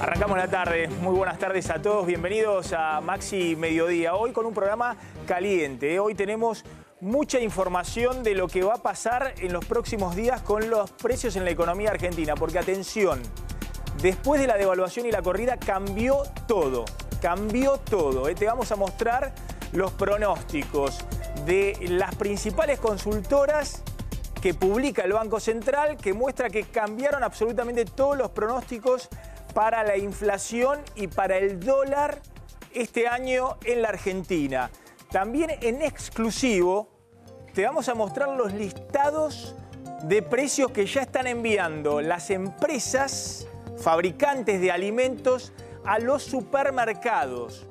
Arrancamos la tarde. Muy buenas tardes a todos. Bienvenidos a Maxi Mediodía. Hoy con un programa caliente. Hoy tenemos mucha información de lo que va a pasar en los próximos días con los precios en la economía argentina. Porque atención, después de la devaluación y la corrida cambió todo. Cambió todo. Te vamos a mostrar los pronósticos de las principales consultoras que publica el Banco Central, que muestra que cambiaron absolutamente todos los pronósticos para la inflación y para el dólar este año en la Argentina. También en exclusivo te vamos a mostrar los listados de precios que ya están enviando las empresas fabricantes de alimentos a los supermercados.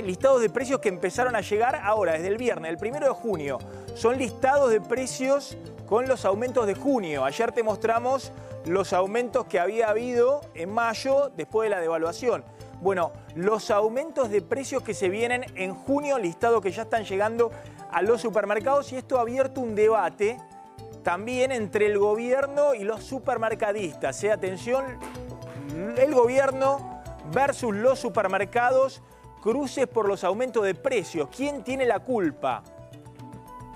Listados de precios que empezaron a llegar ahora, desde el viernes, el 1 de junio. Son listados de precios con los aumentos de junio. Ayer te mostramos los aumentos que había habido en mayo después de la devaluación. Bueno, los aumentos de precios que se vienen en junio, listados que ya están llegando a los supermercados, y esto ha abierto un debate también entre el gobierno y los supermercadistas. Atención, el gobierno versus los supermercados, cruces por los aumentos de precios. ¿Quién tiene la culpa?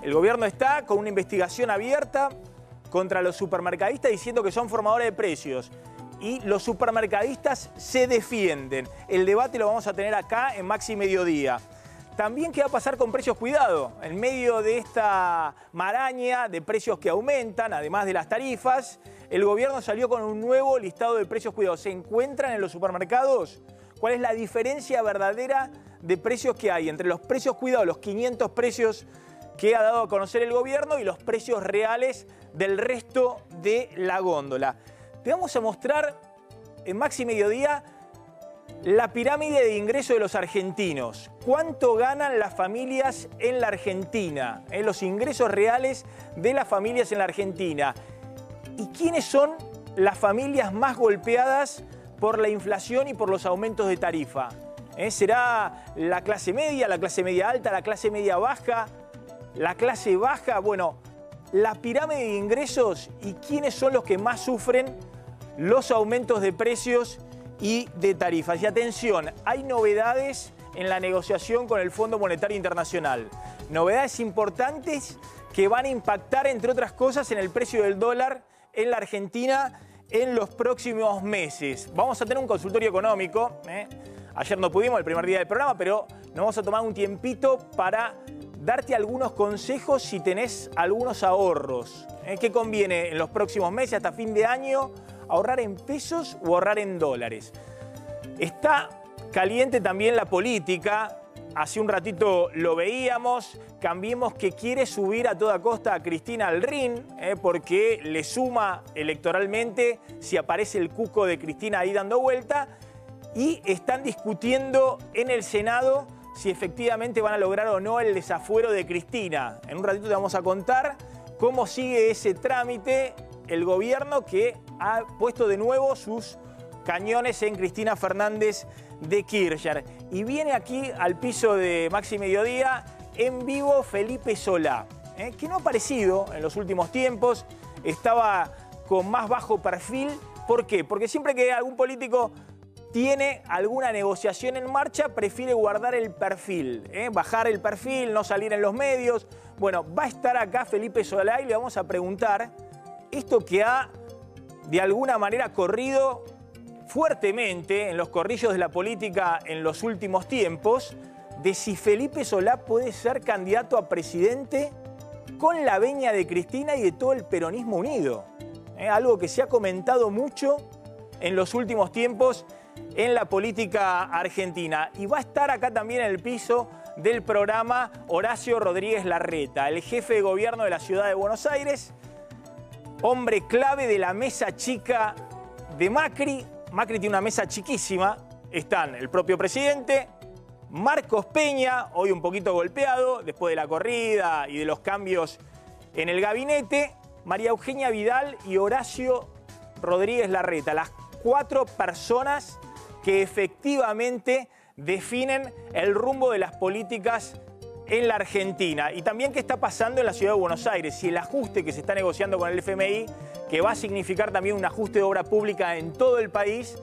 El gobierno está con una investigación abierta contra los supermercadistas diciendo que son formadores de precios. Y los supermercadistas se defienden. El debate lo vamos a tener acá en Maxi Mediodía. También, ¿qué va a pasar con precios cuidado? En medio de esta maraña de precios que aumentan, además de las tarifas, el gobierno salió con un nuevo listado de precios cuidados. ¿Se encuentran en los supermercados? ¿Cuál es la diferencia verdadera de precios que hay entre los precios cuidados, los 500 precios que ha dado a conocer el gobierno, y los precios reales del resto de la góndola? Te vamos a mostrar en Maxi Mediodía la pirámide de ingresos de los argentinos. ¿Cuánto ganan las familias en la Argentina? Los ingresos reales de las familias en la Argentina. ¿Y quiénes son las familias más golpeadas por la inflación y por los aumentos de tarifa? ¿Será la clase media alta, la clase media baja, la clase baja? Bueno, la pirámide de ingresos y quiénes son los que más sufren los aumentos de precios y de tarifas. Y atención, hay novedades en la negociación con el Fondo Monetario Internacional. Novedades importantes que van a impactar, entre otras cosas, en el precio del dólar en la Argentina en los próximos meses. Vamos a tener un consultorio económico. Ayer no pudimos, el primer día del programa, pero nos vamos a tomar un tiempito para darte algunos consejos si tenés algunos ahorros. ¿Qué conviene en los próximos meses, hasta fin de año, ahorrar en pesos o ahorrar en dólares? Está caliente también la política. Hace un ratito lo veíamos. Cambiemos, que quiere subir a toda costa a Cristina al ring, porque le suma electoralmente si aparece el cuco de Cristina ahí dando vuelta. Y están discutiendo en el Senado si efectivamente van a lograr o no el desafuero de Cristina. En un ratito te vamos a contar cómo sigue ese trámite. El gobierno que ha puesto de nuevo sus cañones en Cristina Fernández de Kirchner. Y viene aquí al piso de Maxi Mediodía en vivo Felipe Solá, que no ha aparecido en los últimos tiempos, estaba con más bajo perfil. ¿Por qué? Porque siempre que algún político tiene alguna negociación en marcha, prefiere guardar el perfil, bajar el perfil, no salir en los medios. Bueno, va a estar acá Felipe Solá y le vamos a preguntar esto que ha de alguna manera corrido fuertemente en los corrillos de la política en los últimos tiempos, de si Felipe Solá puede ser candidato a presidente con la veña de Cristina y de todo el peronismo unido. Algo que se ha comentado mucho en los últimos tiempos en la política argentina. Y va a estar acá también en el piso del programa Horacio Rodríguez Larreta, el jefe de gobierno de la ciudad de Buenos Aires, hombre clave de la mesa chica de Macri. Macri tiene una mesa chiquísima. Están el propio presidente, Marcos Peña, hoy un poquito golpeado después de la corrida y de los cambios en el gabinete, María Eugenia Vidal y Horacio Rodríguez Larreta, las 4 personas que efectivamente definen el rumbo de las políticas en la Argentina. Y también qué está pasando en la ciudad de Buenos Aires, si el ajuste que se está negociando con el FMI, que va a significar también un ajuste de obra pública en todo el país,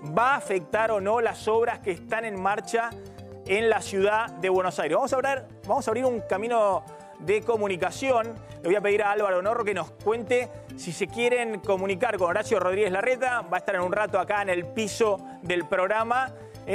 ¿Va a afectar o no las obras que están en marcha en la ciudad de Buenos Aires? Vamos a abrir un camino de comunicación. Le voy a pedir a Álvaro Norro que nos cuente si se quieren comunicar con Horacio Rodríguez Larreta. Va a estar en un rato acá en el piso del programa.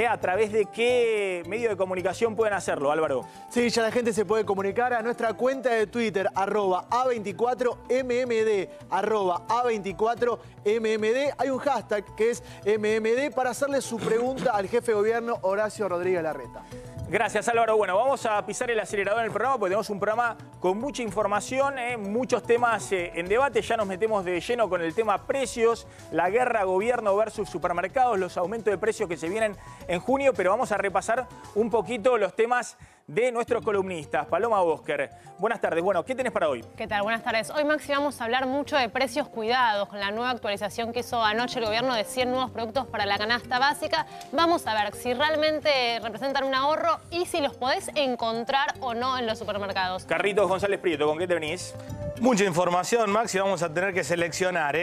¿A través de qué medio de comunicación pueden hacerlo, Álvaro? Sí, ya la gente se puede comunicar a nuestra cuenta de Twitter, @A24MMD, @A24MMD. Hay un hashtag que es MMD para hacerle su pregunta al jefe de gobierno, Horacio Rodríguez Larreta. Gracias, Álvaro. Bueno, vamos a pisar el acelerador en el programa porque tenemos un programa con mucha información, muchos temas en debate. Ya nos metemos de lleno con el tema precios, la guerra gobierno versus supermercados, los aumentos de precios que se vienen en junio, pero vamos a repasar un poquito los temas de nuestros columnistas. Paloma Bosker, buenas tardes. Bueno, ¿qué tenés para hoy? ¿Qué tal? Buenas tardes. Hoy, Maxi, vamos a hablar mucho de precios cuidados. Con la nueva actualización que hizo anoche el gobierno de 100 nuevos productos para la canasta básica, vamos a ver si realmente representan un ahorro y si los podés encontrar o no en los supermercados. Carlitos González Prieto, ¿con qué te venís? Mucha información, Maxi, vamos a tener que seleccionar.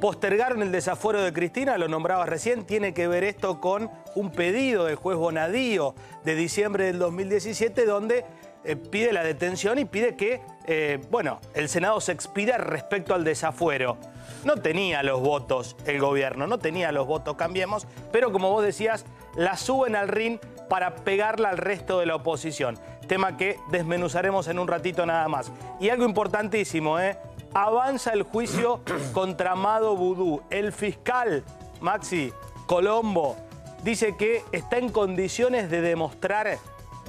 Postergaron el desafuero de Cristina, lo nombrabas recién, tiene que ver esto con un pedido del juez Bonadío de diciembre del 2017, donde pide la detención y pide que, el Senado se expida respecto al desafuero. No tenía los votos el gobierno, no tenía los votos Cambiemos, pero como vos decías, la suben al ring para pegarla al resto de la oposición. Tema que desmenuzaremos en un ratito nada más. Y algo importantísimo, avanza el juicio contra Amado Vudú. El fiscal, Maxi Colombo, dice que está en condiciones de demostrar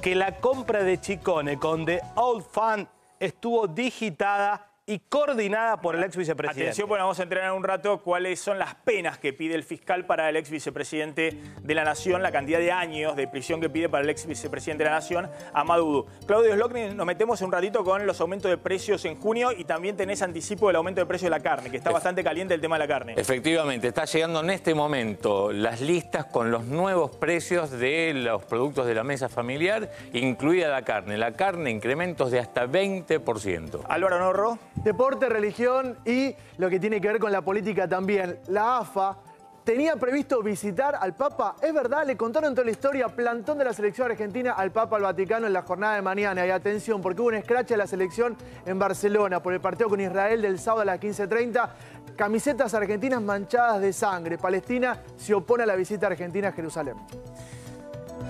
que la compra de Chicone con The Old Fund estuvo digitada y coordinada por el ex vicepresidente. Atención, bueno, vamos a entrenar en un rato cuáles son las penas que pide el fiscal para el ex vicepresidente de la Nación, la cantidad de años de prisión que pide para el ex vicepresidente de la Nación, Amado Vudú. Claudio Slocny, nos metemos en un ratito con los aumentos de precios en junio y también tenés anticipo del aumento de precio de la carne, que está bastante caliente el tema de la carne. Efectivamente, está llegando en este momento las listas con los nuevos precios de los productos de la mesa familiar, incluida la carne. La carne, incrementos de hasta 20%. Álvaro Norro. Deporte, religión y lo que tiene que ver con la política también. La AFA tenía previsto visitar al Papa. Es verdad, le contaron toda la historia, plantón de la selección argentina al Papa al Vaticano en la jornada de mañana. Y atención, porque hubo un escrache de la selección en Barcelona por el partido con Israel del sábado a las 15:30. Camisetas argentinas manchadas de sangre. Palestina se opone a la visita argentina a Jerusalén.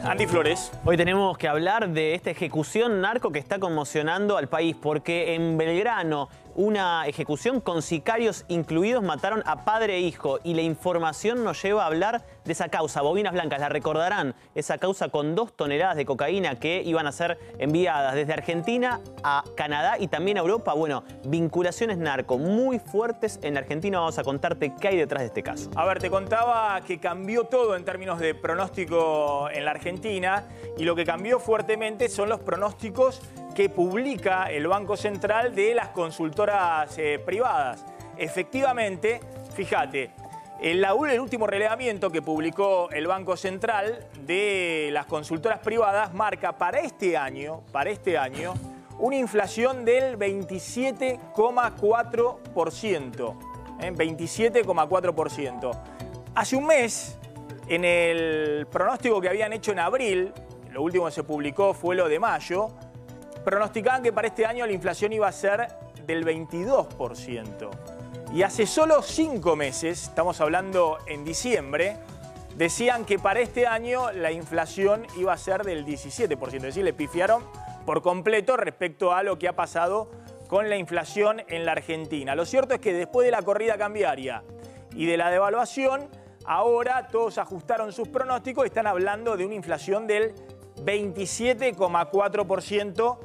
Andy Flores. Hoy tenemos que hablar de esta ejecución narco que está conmocionando al país, porque en Belgrano una ejecución con sicarios incluidos mataron a padre e hijo y la información nos lleva a hablar de esa causa, bobinas blancas, la recordarán, esa causa con 2 toneladas de cocaína que iban a ser enviadas desde Argentina a Canadá y también a Europa. Bueno, vinculaciones narco muy fuertes en la Argentina. Vamos a contarte qué hay detrás de este caso. A ver, te contaba que cambió todo en términos de pronóstico en la Argentina y lo que cambió fuertemente son los pronósticos que publica el Banco Central de las consultoras privadas. Efectivamente, fíjate, el último relevamiento que publicó el Banco Central de las consultoras privadas marca para este año una inflación del 27,4%. 27,4%. Hace un mes, en el pronóstico que habían hecho en abril, lo último que se publicó fue lo de mayo, pronosticaban que para este año la inflación iba a ser del 22%. Y hace solo 5 meses, estamos hablando en diciembre, decían que para este año la inflación iba a ser del 17%. Es decir, le pifiaron por completo respecto a lo que ha pasado con la inflación en la Argentina. Lo cierto es que después de la corrida cambiaria y de la devaluación, ahora todos ajustaron sus pronósticos y están hablando de una inflación del 27,4%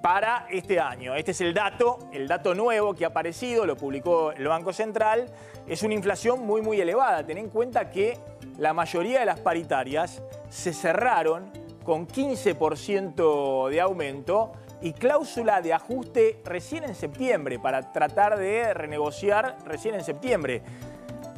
para este año. Este es el dato nuevo que ha aparecido, lo publicó el Banco Central. Es una inflación muy, muy elevada. Ten en cuenta que la mayoría de las paritarias se cerraron con 15% de aumento y cláusula de ajuste recién en septiembre, para tratar de renegociar recién en septiembre.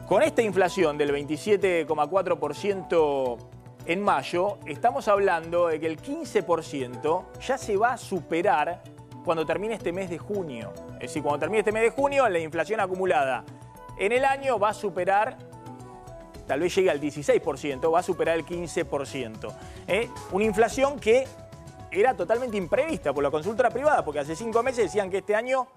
Con esta inflación del 27,4% en mayo, estamos hablando de que el 15% ya se va a superar cuando termine este mes de junio. Es decir, cuando termine este mes de junio, la inflación acumulada en el año va a superar tal vez llegue al 16%, va a superar el 15%. Una inflación que era totalmente imprevista por la consultora privada, porque hace 5 meses decían que este año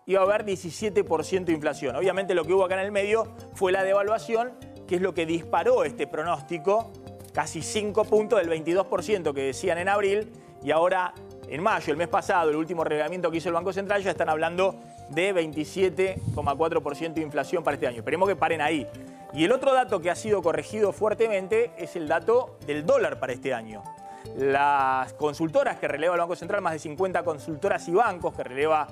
iba a haber 17% de inflación. Obviamente lo que hubo acá en el medio fue la devaluación, que es lo que disparó este pronóstico, casi 5 puntos del 22% que decían en abril, y ahora en mayo, el mes pasado, el último reglamento que hizo el Banco Central, ya están hablando de 27,4% de inflación para este año. Esperemos que paren ahí. Y el otro dato que ha sido corregido fuertemente es el dato del dólar para este año. Las consultoras que releva el Banco Central, más de 50 consultoras y bancos que releva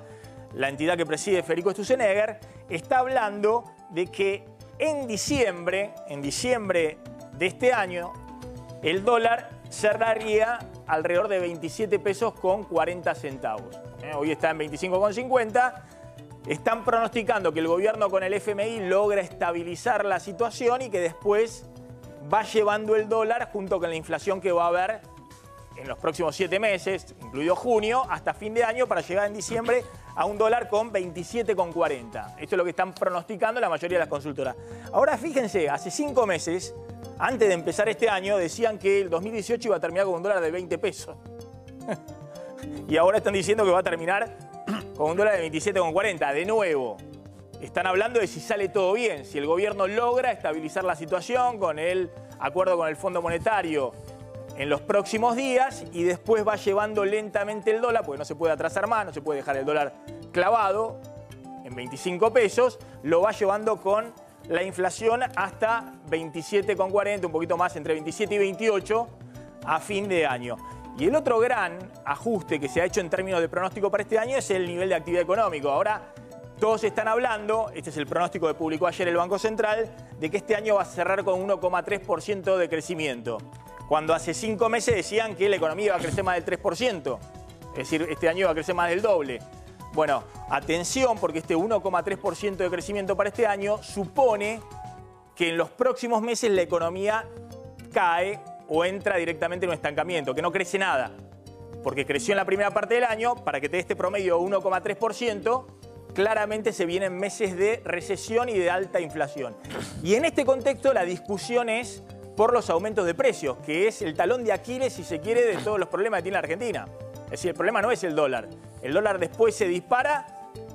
la entidad que preside Federico Sturzenegger, está hablando de que en diciembre de este año, el dólar cerraría alrededor de 27 pesos con 40 centavos. Hoy está en 25,50. Están pronosticando que el gobierno con el FMI logra estabilizar la situación y que después va llevando el dólar junto con la inflación que va a haber en los próximos 7 meses, incluido junio, hasta fin de año, para llegar en diciembre a un dólar con 27,40. Esto es lo que están pronosticando la mayoría de las consultoras. Ahora fíjense, hace 5 meses, antes de empezar este año, decían que el 2018 iba a terminar con un dólar de 20 pesos. Y ahora están diciendo que va a terminar con un dólar de 27,40. De nuevo, están hablando de si sale todo bien, si el gobierno logra estabilizar la situación con el acuerdo con el Fondo Monetario en los próximos días y después va llevando lentamente el dólar, porque no se puede atrasar más, no se puede dejar el dólar clavado en 25 pesos, lo va llevando con la inflación hasta 27,40, un poquito más, entre 27 y 28 a fin de año. Y el otro gran ajuste que se ha hecho en términos de pronóstico para este año es el nivel de actividad económico. Ahora todos están hablando, este es el pronóstico que publicó ayer el Banco Central, de que este año va a cerrar con 1,3% de crecimiento. Cuando hace 5 meses decían que la economía iba a crecer más del 3%. Es decir, este año iba a crecer más del doble. Bueno, atención, porque este 1,3% de crecimiento para este año supone que en los próximos meses la economía cae o entra directamente en un estancamiento, que no crece nada. Porque creció en la primera parte del año, para que te dé este promedio de 1,3%, claramente se vienen meses de recesión y de alta inflación. Y en este contexto la discusión es por los aumentos de precios, que es el talón de Aquiles, si se quiere, de todos los problemas que tiene la Argentina. Es decir, el problema no es el dólar. El dólar después se dispara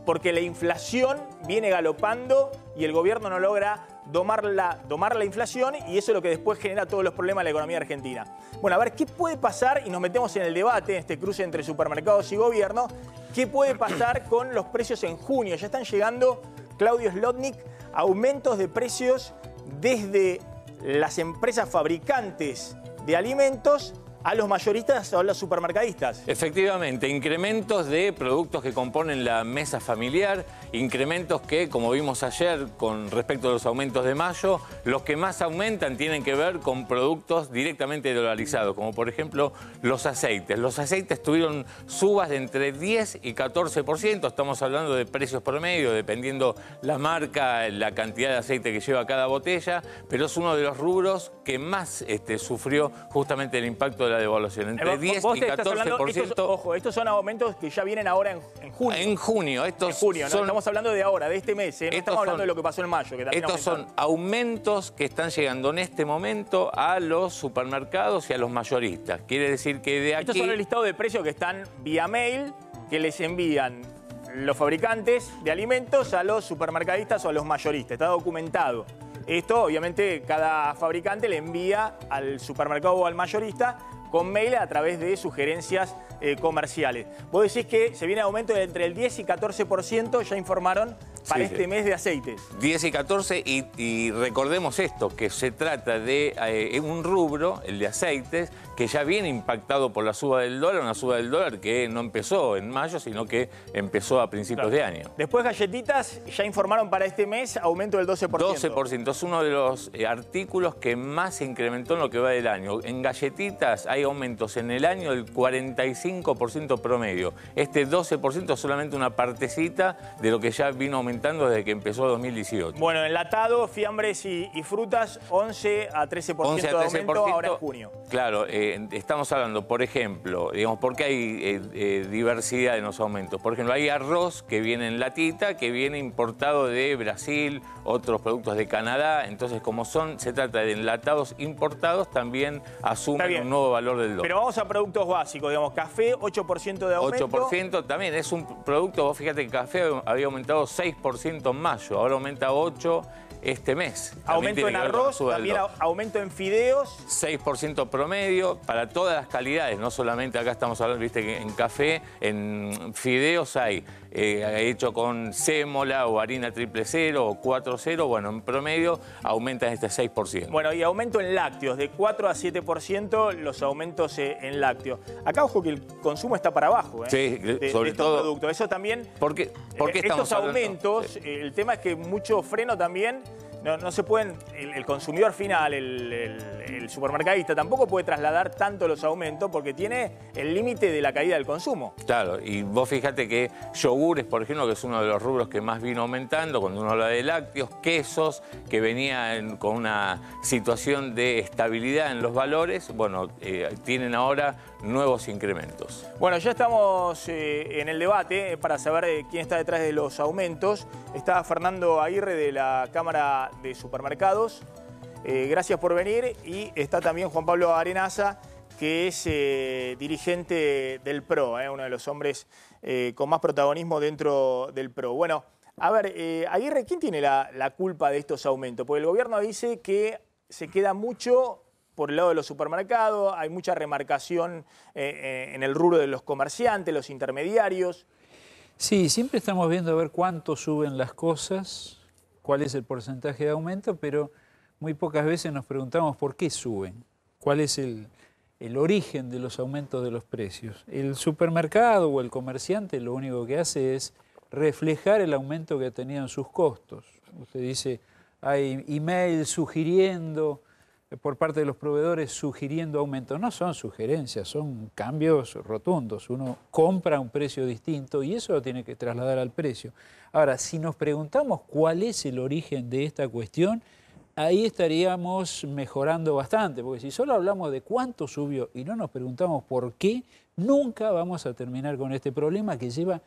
porque la inflación viene galopando y el gobierno no logra domar la inflación, y eso es lo que después genera todos los problemas de la economía argentina. Bueno, a ver, ¿qué puede pasar? Y nos metemos en el debate, en este cruce entre supermercados y gobierno. ¿Qué puede pasar con los precios en junio? Ya están llegando, Claudio Zlotnik, aumentos de precios desde las empresas fabricantes de alimentos a los mayoristas o a los supermercadistas. Efectivamente, incrementos de productos que componen la mesa familiar, incrementos que, como vimos ayer con respecto a los aumentos de mayo, los que más aumentan tienen que ver con productos directamente dolarizados, como por ejemplo los aceites. Los aceites tuvieron subas de entre 10 y 14%, estamos hablando de precios promedio, dependiendo la marca, la cantidad de aceite que lleva cada botella, pero es uno de los rubros que más sufrió justamente el impacto de la devaluación. Entre 10 y 14%. Ojo, estos son aumentos que ya vienen ahora en junio. En junio. No estamos hablando de ahora, de este mes. No estamos hablando de lo que pasó en mayo. Que estos son aumentos que están llegando en este momento a los supermercados y a los mayoristas. Quiere decir que de aquí... Estos son el listado de precios que están vía mail, que les envían los fabricantes de alimentos a los supermercadistas o a los mayoristas. Está documentado. Esto, obviamente, cada fabricante le envía al supermercado o al mayorista con mail a través de sugerencias comerciales. Vos decís que se viene aumento de entre el 10 y 14%, ya informaron, para este mes de aceites. 10 y 14, y recordemos esto, que se trata de un rubro, el de aceites, que ya viene impactado por la suba del dólar, una suba del dólar que no empezó en mayo, sino que empezó a principios de año. Después galletitas, ya informaron para este mes aumento del 12%. 12%, es uno de los artículos que más se incrementó en lo que va del año. En galletitas hay aumentos en el año del 45% promedio. Este 12% es solamente una partecita de lo que ya vino aumentando aumentando desde que empezó 2018. Bueno, enlatados, fiambres y frutas, 11 a 13% de aumento ahora en junio. Claro, estamos hablando, por ejemplo, digamos, ¿por qué hay diversidad en los aumentos? Por ejemplo, hay arroz que viene en latita, que viene importado de Brasil, otros productos de Canadá. Entonces, como se trata de enlatados importados, también asumen un nuevo valor del dólar. Pero vamos a productos básicos, digamos, café, 8% de aumento. 8% también es un producto, vos fíjate que el café había aumentado 6% en mayo, ahora aumenta 8% este mes. Aumento en arroz, también aumento en fideos. 6% promedio para todas las calidades, no solamente acá estamos hablando, viste que en café, en fideos hay hecho con sémola o harina 000 o 4.0, bueno, en promedio aumentan este 6%. Bueno, y aumento en lácteos, de 4 a 7% los aumentos en lácteos. Acá, ojo que el consumo está para abajo, sí, sobre estos todo, productos. Eso también, ¿por qué estos aumentos, sí, el tema es que mucho freno también. No se pueden, el consumidor final, el supermercadista, tampoco puede trasladar tanto los aumentos porque tiene el límite de la caída del consumo. Claro, y vos fíjate que yogures, por ejemplo, que es uno de los rubros que más vino aumentando, cuando uno habla de lácteos, quesos, que venían con una situación de estabilidad en los valores, bueno, tienen ahora nuevos incrementos. Bueno, ya estamos en el debate para saber quién está detrás de los aumentos. Está Fernando Aguirre de la Cámara de Supermercados. Gracias por venir. Y está también Juan Pablo Arenaza, que es dirigente del PRO, uno de los hombres con más protagonismo dentro del PRO. Bueno, a ver, Aguirre, ¿quién tiene la culpa de estos aumentos? Porque el gobierno dice que se queda mucho por el lado de los supermercados, hay mucha remarcación en el rubro de los comerciantes, los intermediarios. Sí, siempre estamos viendo a ver cuánto suben las cosas, cuál es el porcentaje de aumento, pero muy pocas veces nos preguntamos por qué suben, cuál es el origen de los aumentos de los precios. El supermercado o el comerciante lo único que hace es reflejar el aumento que tenían sus costos. Usted dice, hay emails sugiriendo, por parte de los proveedores sugiriendo aumentos. No son sugerencias, son cambios rotundos. Uno compra a un precio distinto y eso lo tiene que trasladar al precio. Ahora, si nos preguntamos cuál es el origen de esta cuestión, ahí estaríamos mejorando bastante, porque si solo hablamos de cuánto subió y no nos preguntamos por qué, nunca vamos a terminar con este problema que lleva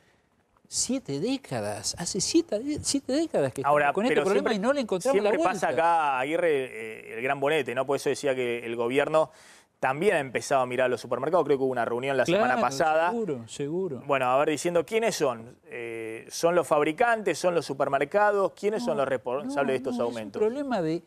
7 décadas, hace 7 décadas que estamos con este problema y no le encontramos la vuelta. Siempre pasa acá, Aguirre, el gran bonete, ¿no? Por eso decía que el gobierno también ha empezado a mirar los supermercados. Creo que hubo una reunión la semana pasada. Seguro. Bueno, a ver, diciendo quiénes son. ¿Son los fabricantes? ¿Son los supermercados? ¿Quiénes son los responsables de estos aumentos? Es un problema de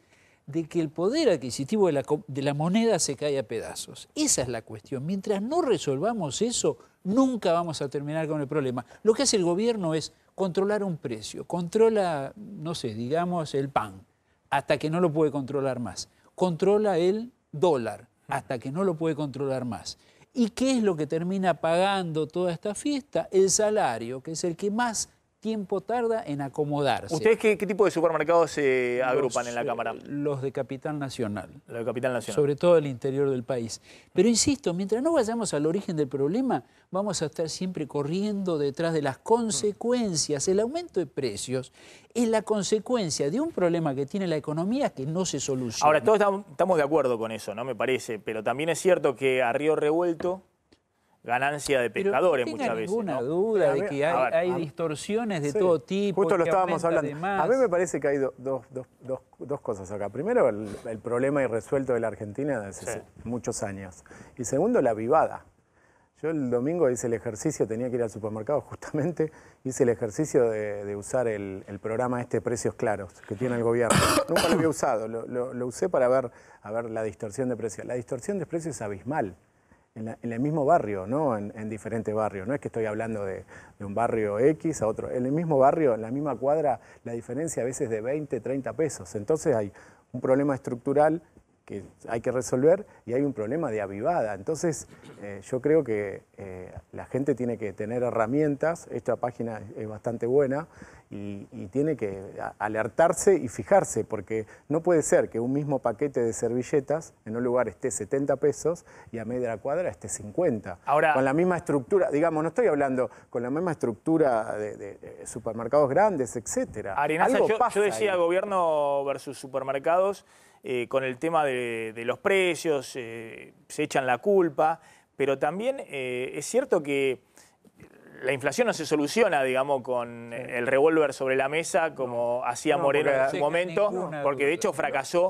que el poder adquisitivo de la moneda se cae a pedazos. Esa es la cuestión. Mientras no resolvamos eso, nunca vamos a terminar con el problema. Lo que hace el gobierno es controlar un precio. Controla, no sé, digamos, el pan, hasta que no lo puede controlar más. Controla el dólar, hasta que no lo puede controlar más. ¿Y qué es lo que termina pagando toda esta fiesta? El salario, que es el que más tiempo tarda en acomodarse. ¿Ustedes qué tipo de supermercados se agrupan en la Cámara? Los de Capital Nacional. Los de Capital Nacional. Sobre todo el interior del país. Pero insisto, mientras no vayamos al origen del problema, vamos a estar siempre corriendo detrás de las consecuencias. El aumento de precios es la consecuencia de un problema que tiene la economía que no se soluciona. Ahora, todos estamos de acuerdo con eso, ¿no? Me parece. Pero también es cierto que a río revuelto, ganancia de pescadores muchas veces. No tengo ninguna duda de que hay distorsiones de todo tipo. Justo lo estábamos hablando. A mí me parece que hay dos cosas acá. Primero, el problema irresuelto de la Argentina desde hace muchos años. Y segundo, la avivada. Yo el domingo hice el ejercicio, tenía que ir al supermercado justamente, hice el ejercicio de usar el programa Precios Claros que tiene el gobierno. Nunca lo había usado, lo usé para ver la distorsión de precios. La distorsión de precios es abismal. En el mismo barrio, no en diferentes barrios. No es que estoy hablando de un barrio X a otro. En el mismo barrio, en la misma cuadra, la diferencia a veces de 20, 30 pesos. Entonces hay un problema estructural que hay que resolver y hay un problema de avivada. Entonces yo creo que la gente tiene que tener herramientas. Esta página es bastante buena y tiene que alertarse y fijarse, porque no puede ser que un mismo paquete de servilletas en un lugar esté 70 pesos y a media cuadra esté 50. Ahora, con la misma estructura, digamos, no estoy hablando con la misma estructura de supermercados grandes, etcétera. Arenaza, Algo yo pasa decía ahí. gobierno versus supermercados, con el tema de los precios, se echan la culpa, pero también es cierto que la inflación no se soluciona, digamos, con el revólver sobre la mesa como hacía Moreno en su momento, porque de hecho fracasó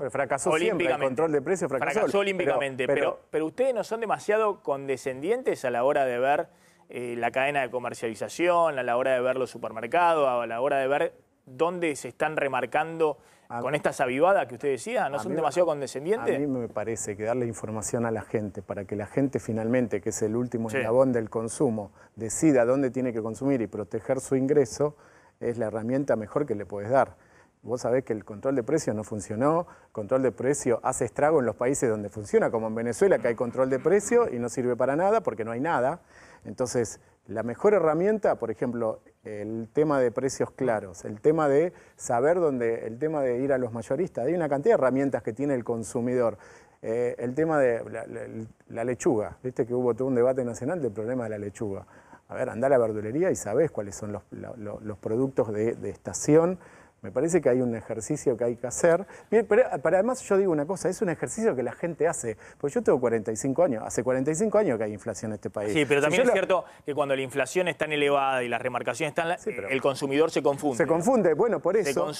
Siempre, el control de precios fracasó. olímpicamente. Pero ustedes no son demasiado condescendientes a la hora de ver la cadena de comercialización, a la hora de ver los supermercados, a la hora de ver dónde se están remarcando con estas avivadas que usted decía. ¿No son demasiado condescendientes? A mí me parece que darle información a la gente para que la gente finalmente, que es el último eslabón del consumo, decida dónde tiene que consumir y proteger su ingreso, es la herramienta mejor que le puedes dar. Vos sabés que el control de precios no funcionó, control de precios hace estrago en los países donde funciona, como en Venezuela, que hay control de precios y no sirve para nada porque no hay nada. Entonces, la mejor herramienta, por ejemplo, el tema de precios claros, el tema de saber dónde, el tema de ir a los mayoristas, hay una cantidad de herramientas que tiene el consumidor. El tema de la lechuga, viste que hubo todo un debate nacional del problema de la lechuga. A ver, andá a la verdulería y sabés cuáles son los productos de estación. Me parece que hay un ejercicio que hay que hacer. Pero además yo digo una cosa, es un ejercicio que la gente hace. Porque yo tengo 45 años, hace 45 años que hay inflación en este país. Sí, pero también es cierto que cuando la inflación es tan elevada y las remarcaciones están, el consumidor se confunde. Se confunde, bueno, por eso.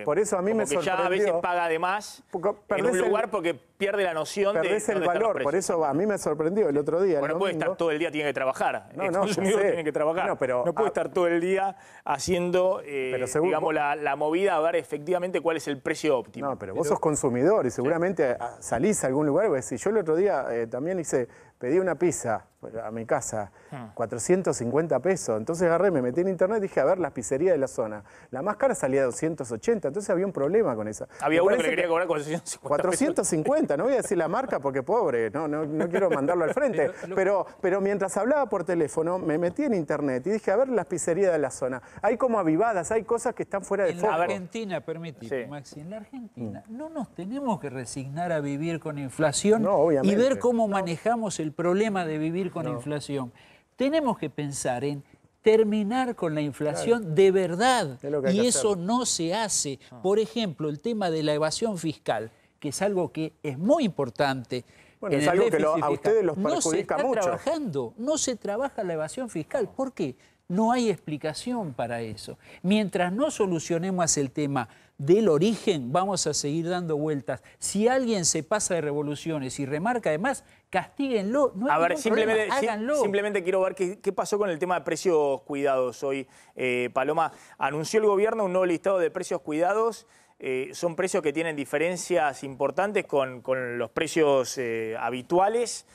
Por eso a mí me sorprendió. Ya a veces paga de más en un lugar porque pierde la noción de perdés el valor, por eso a mí me sorprendió el otro día. Bueno, no puede estar todo el día, tiene que trabajar. El consumidor tiene que trabajar. No puede estar todo el día haciendo, digamos, la movida a ver efectivamente cuál es el precio óptimo. No, pero vos sos consumidor y seguramente salís a algún lugar y vos decís, yo el otro día también pedí una pizza a mi casa, 450 pesos. Entonces agarré, me metí en internet y dije, a ver, las pizzerías de la zona. La más cara salía a 280, entonces había un problema con esa. Había uno que le quería cobrar 450 no voy a decir la marca porque pobre, no quiero mandarlo al frente. Pero mientras hablaba por teléfono, me metí en internet y dije, a ver, las pizzerías de la zona. Hay como avivadas, hay cosas que están fuera de foco. En la Argentina, permíteme, Maxi, en la Argentina no nos tenemos que resignar a vivir con inflación y ver cómo manejamos el problema de vivir con inflación. Tenemos que pensar en terminar con la inflación de verdad. Y eso no se hace. Por ejemplo, el tema de la evasión fiscal, que es algo que es muy importante. Bueno, es algo que a ustedes los perjudica mucho. No se trabaja la evasión fiscal. ¿Por qué? No hay explicación para eso. Mientras no solucionemos el tema del origen, vamos a seguir dando vueltas. Si alguien se pasa de revoluciones y remarca además, castíguenlo. No hay ningún problema, háganlo. Simplemente quiero ver qué pasó con el tema de precios cuidados hoy. Paloma, anunció el gobierno un nuevo listado de precios cuidados. Son precios que tienen diferencias importantes con los precios habituales.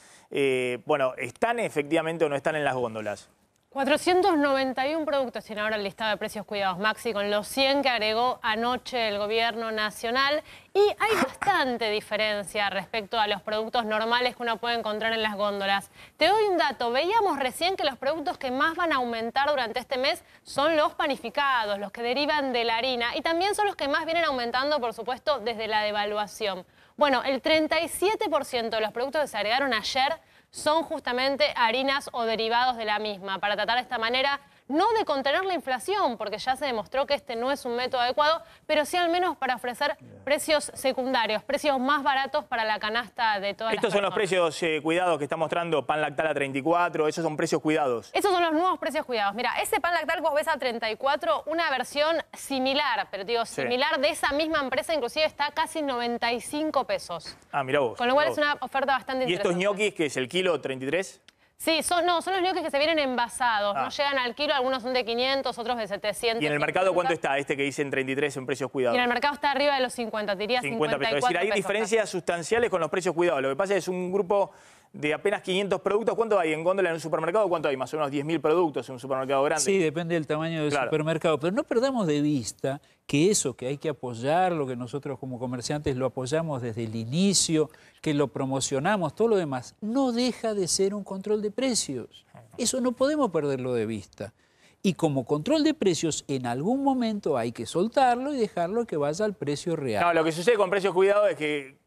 Bueno, ¿están efectivamente o no están en las góndolas? 491 productos tiene ahora el listado de precios cuidados, Maxi, con los 100 que agregó anoche el gobierno nacional. Y hay bastante diferencia respecto a los productos normales que uno puede encontrar en las góndolas. Te doy un dato. Veíamos recién que los productos que más van a aumentar durante este mes son los panificados, los que derivan de la harina. Y también son los que más vienen aumentando, por supuesto, desde la devaluación. Bueno, el 37% de los productos que se agregaron ayer son justamente harinas o derivados de la misma, para tratar de esta manera no de contener la inflación, porque ya se demostró que este no es un método adecuado, pero sí al menos para ofrecer precios secundarios, precios más baratos para la canasta de todas las personas. Estos son los precios cuidados que está mostrando Pan Lactal a 34, esos son precios cuidados. Esos son los nuevos precios cuidados. Mira, ese Pan Lactal que vos ves a 34, una versión similar, pero digo similar de esa misma empresa, inclusive está casi 95 pesos. Ah, mirá vos. Con lo cual es una oferta bastante interesante. ¿Y estos ñoquis, que es el kilo 33? Sí, son los ñoquis que se vienen envasados, no llegan al kilo, algunos son de 500, otros de 700. ¿Y en el mercado cuánto está este que dicen 33 en precios cuidados? Y en el mercado está arriba de los 50, diría 54 pesos. Es decir, hay diferencias sustanciales con los precios cuidados. Lo que pasa es que es un grupo de apenas 500 productos. ¿Cuánto hay en góndola en un supermercado? ¿Cuánto hay? Más o menos 10.000 productos en un supermercado grande. Sí, depende del tamaño del supermercado. Pero no perdamos de vista que eso, que hay que apoyar, lo que nosotros como comerciantes lo apoyamos desde el inicio, que lo promocionamos, todo lo demás, no deja de ser un control de precios. Eso no podemos perderlo de vista. Y como control de precios, en algún momento hay que soltarlo y dejarlo que vaya al precio real. No, lo que sucede con precios cuidados es que,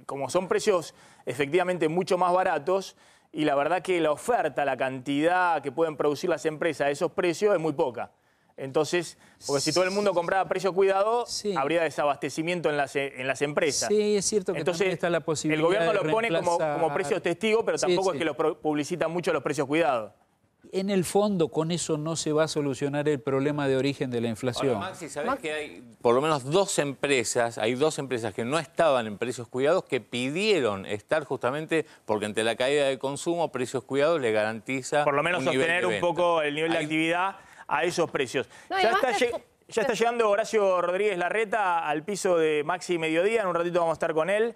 como son precios efectivamente mucho más baratos, y la verdad que la oferta, la cantidad que pueden producir las empresas a esos precios es muy poca. Entonces, porque si todo el mundo compraba a precio cuidado, sí, habría desabastecimiento en las empresas. Sí, es cierto que entonces también está la posibilidad. El gobierno de lo pone como precios testigos, pero tampoco es que los publicita mucho los precios cuidados. En el fondo, con eso no se va a solucionar el problema de origen de la inflación. Ahora, Maxi, ¿sabés que hay por lo menos dos empresas que no estaban en precios cuidados que pidieron estar justamente porque ante la caída de consumo, precios cuidados le garantiza por lo menos sostener un poco el nivel de actividad a esos precios. No, ya está llegando Horacio Rodríguez Larreta al piso de Maxi Mediodía. En un ratito vamos a estar con él.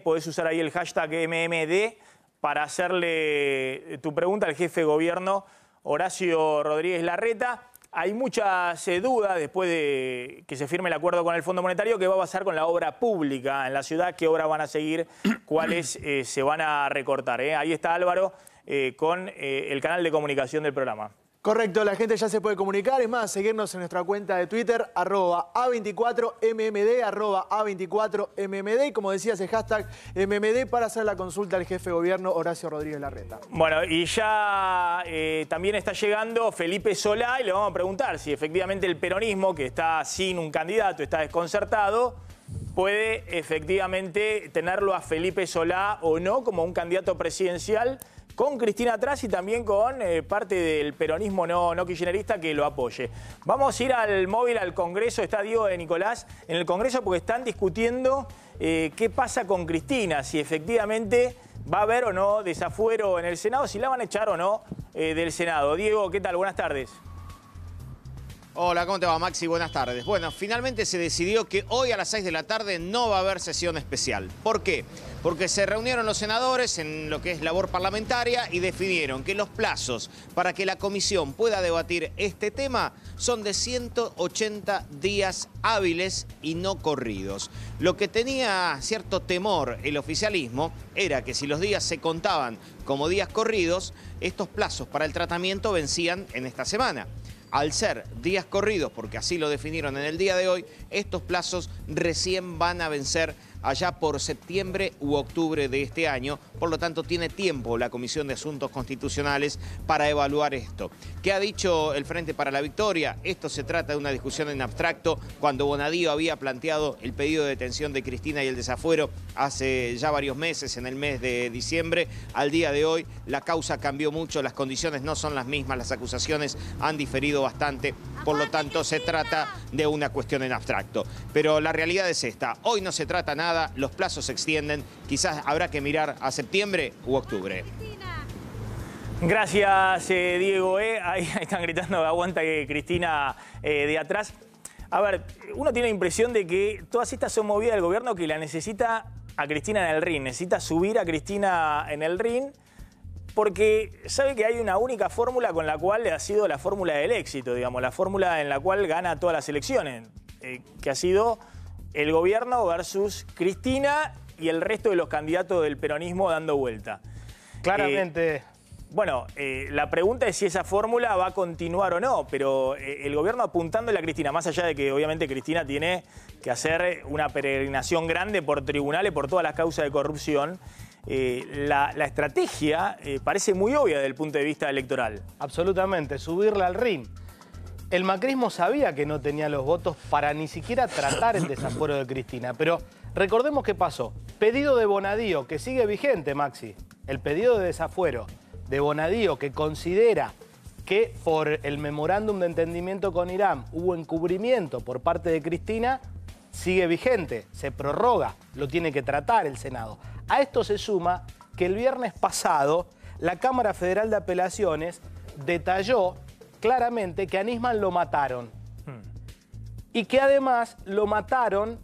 Podés usar ahí el hashtag MMD para hacerle tu pregunta al jefe de gobierno, Horacio Rodríguez Larreta. Hay muchas dudas después de que se firme el acuerdo con el Fondo Monetario, qué va a pasar con la obra pública en la ciudad, qué obras van a seguir, cuáles se van a recortar. Ahí está Álvaro con el canal de comunicación del programa. Correcto, la gente ya se puede comunicar, es más, seguirnos en nuestra cuenta de Twitter, @A24MMD, @A24MMD, y como decías, el hashtag MMD para hacer la consulta al jefe de gobierno Horacio Rodríguez Larreta. Bueno, y ya también está llegando Felipe Solá y le vamos a preguntar si efectivamente el peronismo, que está sin un candidato, está desconcertado, puede efectivamente tenerlo a Felipe Solá o no como un candidato presidencial, con Cristina atrás y también con parte del peronismo no kirchnerista que lo apoye. Vamos a ir al móvil, al Congreso. Está Diego de Nicolás en el Congreso porque están discutiendo qué pasa con Cristina, si efectivamente va a haber o no desafuero en el Senado, si la van a echar o no del Senado. Diego, ¿qué tal? Buenas tardes. Hola, ¿cómo te va, Maxi? Buenas tardes. Bueno, finalmente se decidió que hoy a las 6 de la tarde no va a haber sesión especial. ¿Por qué? Porque se reunieron los senadores en lo que es labor parlamentaria y definieron que los plazos para que la comisión pueda debatir este tema son de 180 días hábiles y no corridos. Lo que tenía cierto temor el oficialismo era que si los días se contaban como días corridos, estos plazos para el tratamiento vencían en esta semana. Al ser días corridos, porque así lo definieron en el día de hoy, estos plazos recién van a vencer allá por septiembre u octubre de este año. Por lo tanto, tiene tiempo la Comisión de Asuntos Constitucionales para evaluar esto. ¿Qué ha dicho el Frente para la Victoria? Esto se trata de una discusión en abstracto. Cuando Bonadío había planteado el pedido de detención de Cristina y el desafuero hace ya varios meses, en el mes de diciembre, al día de hoy la causa cambió mucho, las condiciones no son las mismas, las acusaciones han diferido bastante. Por lo tanto, se trata de una cuestión en abstracto. Pero la realidad es esta. Hoy no se trata nada, los plazos se extienden. Quizás habrá que mirar a septiembre u octubre. Gracias, Diego. Ahí están gritando aguanta que Cristina de atrás. A ver, uno tiene la impresión de que todas estas son movidas del gobierno que la necesita a Cristina en el ring. Necesita subir a Cristina en el ring porque sabe que hay una única fórmula con la cual ha sido la fórmula del éxito, digamos, la fórmula en la cual gana todas las elecciones, que ha sido el gobierno versus Cristina y el resto de los candidatos del peronismo dando vuelta. Claramente. Bueno, la pregunta es si esa fórmula va a continuar o no, pero el gobierno apuntándole a Cristina, más allá de que obviamente Cristina tiene que hacer una peregrinación grande por tribunales, por todas las causas de corrupción, la estrategia parece muy obvia desde el punto de vista electoral. Absolutamente, subirla al ring. El macrismo sabía que no tenía los votos para ni siquiera tratar el desafuero de Cristina, pero recordemos qué pasó. Pedido de Bonadío, que sigue vigente, Maxi. El pedido de desafuero de Bonadío, que considera que por el memorándum de entendimiento con Irán hubo encubrimiento por parte de Cristina, sigue vigente, se prorroga, lo tiene que tratar el Senado. A esto se suma que el viernes pasado la Cámara Federal de Apelaciones detalló claramente que a Nisman lo mataron. Y que además lo mataron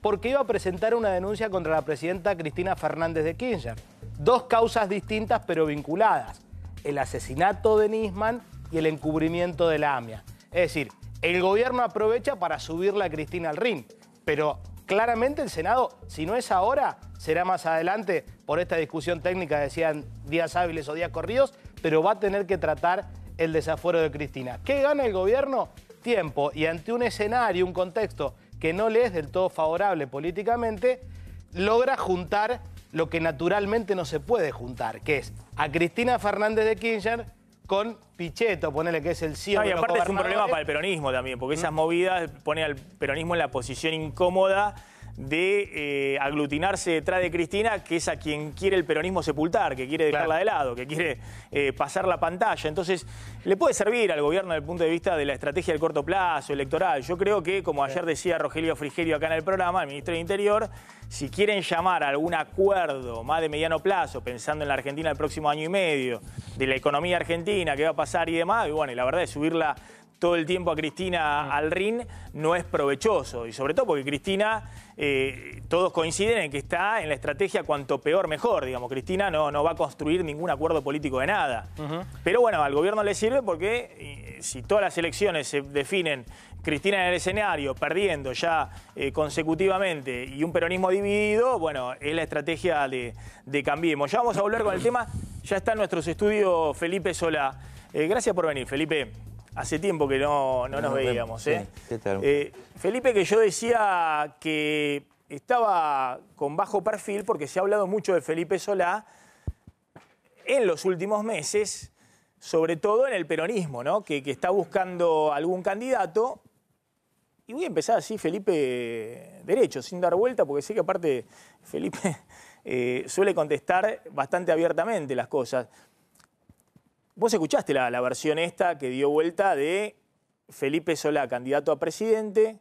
porque iba a presentar una denuncia contra la presidenta Cristina Fernández de Kirchner. Dos causas distintas pero vinculadas. El asesinato de Nisman y el encubrimiento de la AMIA. Es decir, el gobierno aprovecha para subirla a Cristina al ring. Pero claramente el Senado, si no es ahora, será más adelante por esta discusión técnica, decían días hábiles o días corridos, pero va a tener que tratar el desafuero de Cristina. ¿Qué gana el gobierno? Tiempo. Y ante un escenario, un contexto que no le es del todo favorable políticamente, logra juntar lo que naturalmente no se puede juntar, que es a Cristina Fernández de Kirchner con Pichetto, ponele que es el CEO de y los aparte es un gobernadores. problema para el peronismo también, porque esas movidas ponen al peronismo en la posición incómoda de aglutinarse detrás de Cristina, que es a quien quiere el peronismo sepultar, que quiere dejarla de lado, que quiere pasar la pantalla. Entonces, le puede servir al gobierno desde el punto de vista de la estrategia del corto plazo, electoral. Yo creo que, como ayer decía Rogelio Frigerio acá en el programa, el ministro de Interior, si quieren llamar a algún acuerdo más de mediano plazo, pensando en la Argentina el próximo año y medio, de la economía argentina, qué va a pasar y demás, y bueno, y la verdad es subirla todo el tiempo a Cristina al ring no es provechoso. Y sobre todo porque Cristina, todos coinciden en que está en la estrategia cuanto peor mejor. Digamos, Cristina no va a construir ningún acuerdo político de nada. Pero bueno, al gobierno le sirve porque si todas las elecciones se definen Cristina en el escenario, perdiendo ya consecutivamente y un peronismo dividido, bueno, es la estrategia de Cambiemos. Ya vamos a volver con el tema. Ya está en nuestros estudios Felipe Solá. Gracias por venir, Felipe. Hace tiempo que no nos veíamos, ¿eh? Sí, ¿qué tal? Felipe, que yo decía que estaba con bajo perfil porque se ha hablado mucho de Felipe Solá en los últimos meses, sobre todo en el peronismo, ¿no? Que está buscando algún candidato. Y voy a empezar así, Felipe, derecho, sin dar vuelta, porque sé que aparte Felipe suele contestar bastante abiertamente las cosas. Vos escuchaste la versión esta que dio vuelta de Felipe Solá, candidato a presidente,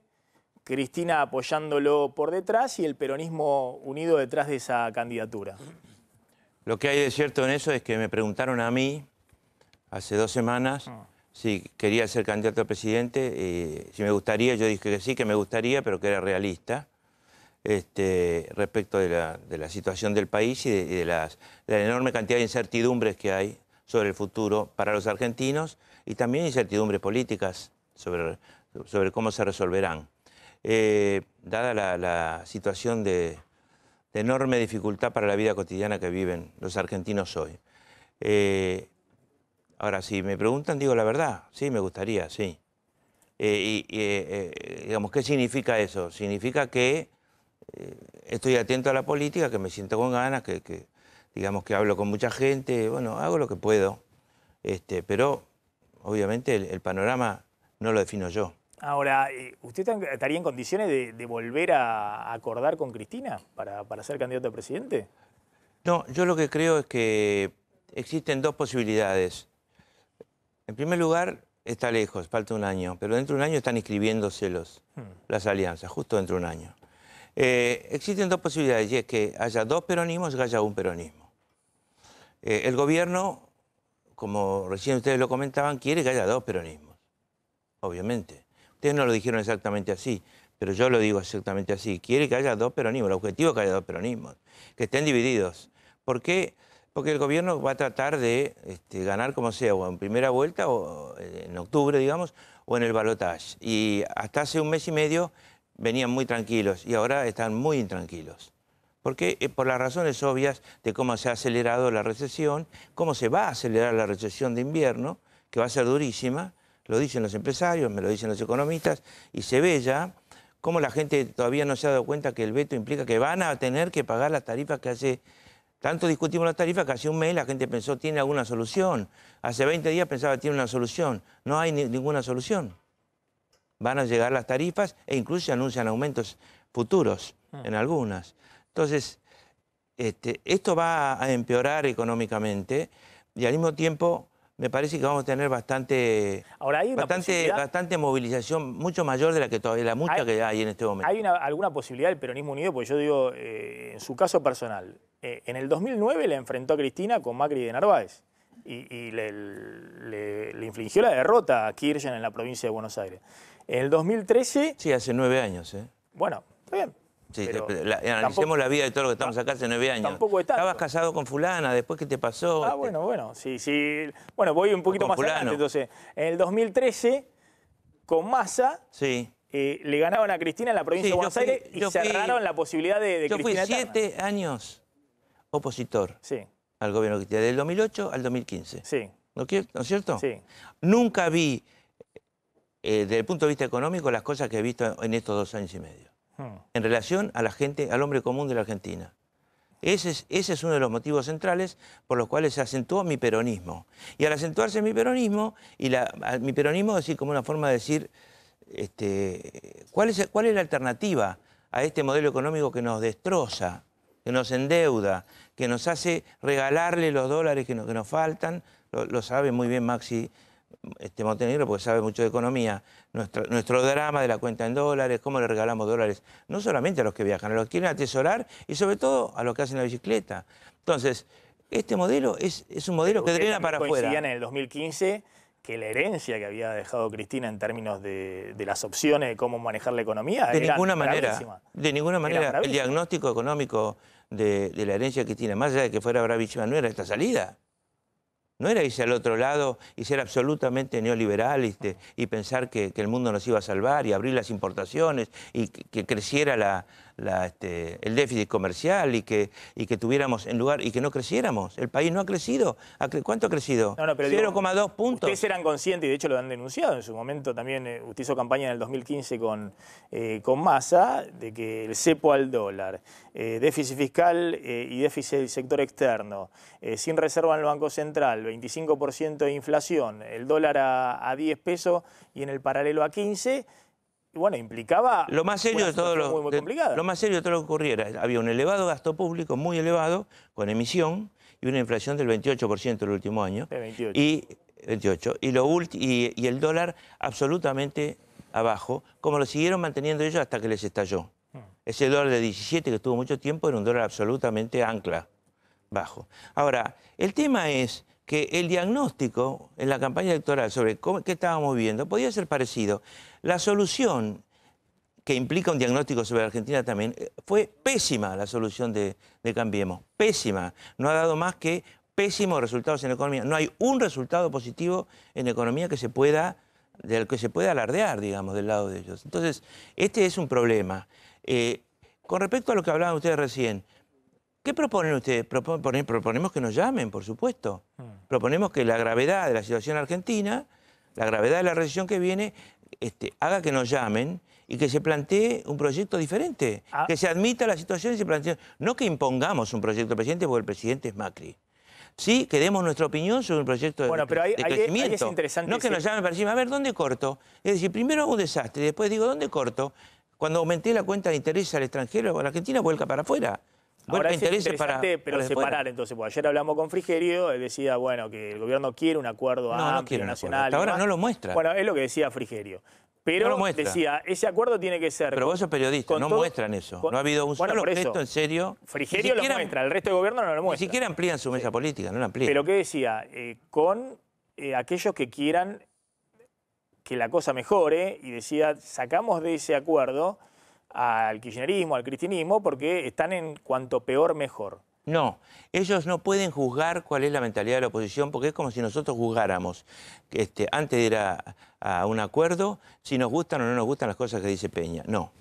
Cristina apoyándolo por detrás y el peronismo unido detrás de esa candidatura. Lo que hay de cierto en eso es que me preguntaron a mí hace 2 semanas si quería ser candidato a presidente, si me gustaría. Yo dije que sí, que me gustaría, pero que era realista respecto de la situación del país y de la enorme cantidad de incertidumbres que hay sobre el futuro para los argentinos y también incertidumbres políticas sobre cómo se resolverán. Dada la situación de enorme dificultad para la vida cotidiana que viven los argentinos hoy. Ahora, si me preguntan, digo la verdad, sí, me gustaría, sí. Digamos, ¿qué significa eso? Significa que estoy atento a la política, que me siento con ganas, digamos que hablo con mucha gente, bueno, hago lo que puedo, pero obviamente el panorama no lo defino yo. Ahora, ¿usted estaría en condiciones de volver a acordar con Cristina para ser candidato a presidente? No, yo lo que creo es que existen 2 posibilidades. En primer lugar, está lejos, falta 1 año, pero dentro de 1 año están inscribiéndose las alianzas, justo dentro de 1 año. Existen 2 posibilidades, y es que haya 2 peronismos y que haya un peronismo. El gobierno, como recién ustedes lo comentaban, quiere que haya 2 peronismos, obviamente. Ustedes no lo dijeron exactamente así, pero yo lo digo exactamente así. Quiere que haya 2 peronismos, el objetivo es que haya 2 peronismos, que estén divididos. ¿Por qué? Porque el gobierno va a tratar de ganar como sea, o en primera vuelta, o en octubre, digamos, o en el balotaje. Y hasta hace 1 mes y medio venían muy tranquilos y ahora están muy intranquilos. Porque por las razones obvias de cómo se ha acelerado la recesión, cómo se va a acelerar la recesión de invierno, que va a ser durísima, lo dicen los empresarios, me lo dicen los economistas, y se ve ya cómo la gente todavía no se ha dado cuenta que el veto implica que van a tener que pagar las tarifas que hace... Tanto discutimos las tarifas que hace 1 mes la gente pensó tiene alguna solución. Hace 20 días pensaba tiene una solución. No hay ninguna solución. Van a llegar las tarifas e incluso se anuncian aumentos futuros en algunas. Entonces, esto va a empeorar económicamente y al mismo tiempo me parece que vamos a tener bastante movilización, mucho mayor de la que todavía que hay en este momento. ¿Hay alguna posibilidad del peronismo unido? Porque yo digo, en su caso personal, en el 2009 le enfrentó a Cristina con Macri de Narváez y le infligió la derrota a Kirchner en la provincia de Buenos Aires. En el 2013... Sí, hace 9 años. Bueno, está bien. Sí, analicemos la vida de todos los que estamos acá hace 9 años. Tampoco es tanto. Estabas casado con fulana, después ¿qué te pasó? Ah, bueno, sí. Bueno, voy un poquito más adelante. Entonces, en el 2013, con Massa, le ganaron a Cristina en la provincia de Buenos Aires y cerraron la posibilidad de Cristina. Yo fui 7 años opositor al gobierno de Cristina, del 2008 al 2015. Sí. ¿no es cierto? Sí. Nunca vi, desde el punto de vista económico, las cosas que he visto en estos 2 años y medio. En relación a la gente, al hombre común de la Argentina. Ese es uno de los motivos centrales por los cuales se acentuó mi peronismo. Y al acentuarse mi peronismo, mi peronismo es decir, como una forma de decir, ¿cuál es la alternativa a este modelo económico que nos destroza, que nos endeuda, que nos hace regalarle los dólares que nos faltan? Lo sabe muy bien Maxi Montenegro, porque sabe mucho de economía. Nuestro drama de la cuenta en dólares, cómo le regalamos dólares, no solamente a los que viajan, a los que quieren atesorar y sobre todo a los que hacen la bicicleta. Entonces, este modelo es un modelo que drena para afuera. Coincidían en el 2015 que la herencia que había dejado Cristina en términos de las opciones de cómo manejar la economía de ninguna manera el diagnóstico económico de la herencia de Cristina, más allá de que fuera bravísima, no era esta salida. No era irse al otro lado y ser absolutamente neoliberal y pensar que el mundo nos iba a salvar y abrir las importaciones y que creciera el déficit comercial y que tuviéramos en lugar y que no creciéramos. El país no ha crecido. ¿Cuánto ha crecido? 0,2 puntos. Ustedes eran conscientes y de hecho lo han denunciado en su momento también. Usted hizo campaña en el 2015 con Massa de que el cepo al dólar, déficit fiscal y déficit del sector externo, sin reserva en el Banco Central, 25% de inflación, el dólar a 10 pesos y en el paralelo a 15, y bueno, implicaba lo más serio de todo muy complicada. Lo más serio de todo lo que ocurriera, había un elevado gasto público, muy elevado, con emisión, y una inflación del 28% el último año. 28. Y el dólar absolutamente abajo, como lo siguieron manteniendo ellos hasta que les estalló. Ese dólar de 17 que estuvo mucho tiempo era un dólar absolutamente ancla, bajo. Ahora, el tema es que el diagnóstico en la campaña electoral sobre qué estábamos viviendo podía ser parecido. La solución que implica un diagnóstico sobre Argentina también fue pésima, la solución de Cambiemos, pésima. No ha dado más que pésimos resultados en economía. No hay un resultado positivo en economía del que se pueda alardear, digamos, del lado de ellos. Entonces, este es un problema. Con respecto a lo que hablaban ustedes recién, ¿qué proponen ustedes? Proponemos que nos llamen, por supuesto. Proponemos que la gravedad de la situación argentina, la gravedad de la recesión que viene, haga que nos llamen y que se plantee un proyecto diferente. Que se admita la situación y se plantee. No que impongamos un proyecto al presidente porque el presidente es Macri. Sí, que demos nuestra opinión sobre un proyecto de crecimiento. Ahí es interesante, no que nos llamen para decir, a ver, ¿dónde corto? Es decir, primero hago un desastre y después digo, ¿dónde corto? Cuando aumenté la cuenta de interés al extranjero, la Argentina vuelca para afuera. Ahora es interesante, pero separar entonces, porque ayer hablamos con Frigerio, él decía, bueno, que el gobierno quiere un acuerdo amplio, nacional. Hasta ahora no lo muestra. Bueno, es lo que decía Frigerio. Pero decía, ese acuerdo tiene que ser... Pero vos sos periodista, no muestran eso. No ha habido un solo gesto en serio. Frigerio lo muestra, el resto del gobierno no lo muestra. Ni siquiera amplían su mesa política, no la amplían. Pero ¿qué decía? Con aquellos que quieran que la cosa mejore, y decía, sacamos de ese acuerdo al kirchnerismo, al cristianismo, porque están en cuanto peor, mejor. No, ellos no pueden juzgar cuál es la mentalidad de la oposición, porque es como si nosotros juzgáramos antes de ir a un acuerdo, si nos gustan o no nos gustan las cosas que dice Peña. No,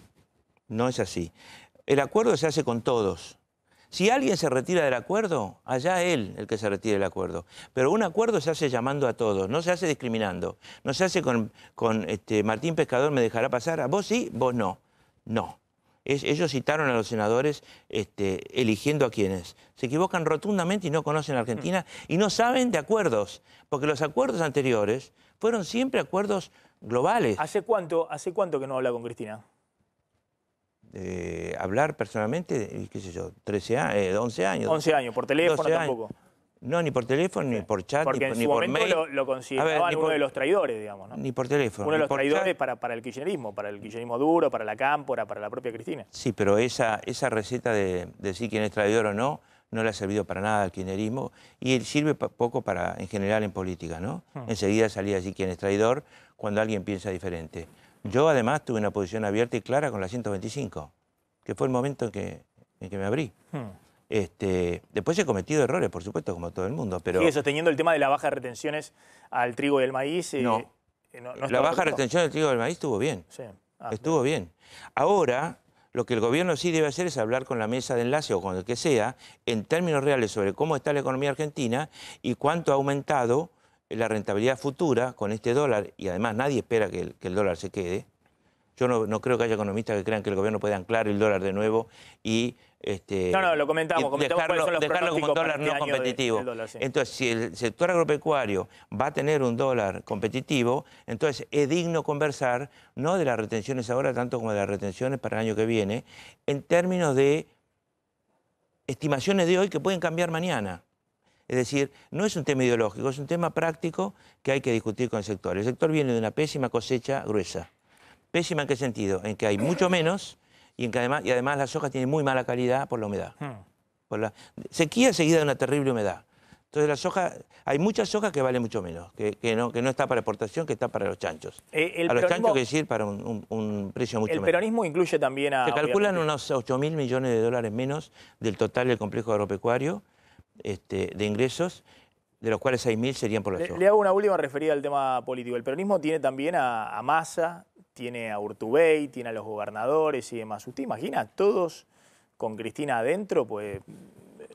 no es así. El acuerdo se hace con todos. Si alguien se retira del acuerdo, allá él el que se retire del acuerdo. Pero un acuerdo se hace llamando a todos, no se hace discriminando. No se hace con Martín Pescador me dejará pasar, a vos sí, vos no. No. Ellos citaron a los senadores eligiendo a quienes. Se equivocan rotundamente y no conocen a Argentina y no saben de acuerdos, porque los acuerdos anteriores fueron siempre acuerdos globales. ¿Hace cuánto que no habla con Cristina? Hablar personalmente, qué sé yo, 11 años. 11 años, por teléfono tampoco. No, ni por teléfono, ni por chat, porque ni por mail. Porque en su momento lo consideraban uno de los traidores, digamos, ¿no? Ni por teléfono. Uno de los traidores para el kirchnerismo duro, para la cámpora, para la propia Cristina. Sí, pero esa receta de decir quién es traidor o no, no le ha servido para nada al kirchnerismo y sirve poco en general en política, ¿no? Enseguida salía a decir quién es traidor cuando alguien piensa diferente. Yo además tuve una posición abierta y clara con la 125, que fue el momento en que me abrí. Después he cometido errores, por supuesto, como todo el mundo, pero... ¿Sigue sosteniendo el tema de la baja de retenciones al trigo y al maíz? No. La baja retención del trigo y del maíz estuvo bien. Sí. Estuvo bien. Ahora, lo que el gobierno sí debe hacer es hablar con la mesa de enlace o con el que sea, en términos reales sobre cómo está la economía argentina y cuánto ha aumentado la rentabilidad futura con este dólar, y además nadie espera que el dólar se quede. Yo no creo que haya economistas que crean que el gobierno puede anclar el dólar de nuevo y lo comentamos dejarlo como un dólar no competitivo. Sí. Entonces, si el sector agropecuario va a tener un dólar competitivo, entonces es digno conversar, no de las retenciones ahora, tanto como de las retenciones para el año que viene, en términos de estimaciones de hoy que pueden cambiar mañana. Es decir, no es un tema ideológico, es un tema práctico que hay que discutir con el sector. El sector viene de una pésima cosecha gruesa. ¿Pésima en qué sentido? En que hay mucho menos y además la soja tiene muy mala calidad por la humedad. Por la sequía seguida de una terrible humedad. Entonces la soja, hay mucha soja que vale mucho menos, que no está para exportación, que está para los chanchos. A los chanchos, que decir, para un precio mucho menor. El peronismo incluye también a... Se calculan unos 8.000 millones de dólares menos del total del complejo agropecuario de ingresos, de los cuales 6.000 serían por la soja. Le hago una última referida al tema político. El peronismo tiene también a Massa, tiene a Urtubey, tiene a los gobernadores y demás. ¿Usted imagina todos con Cristina adentro? Pues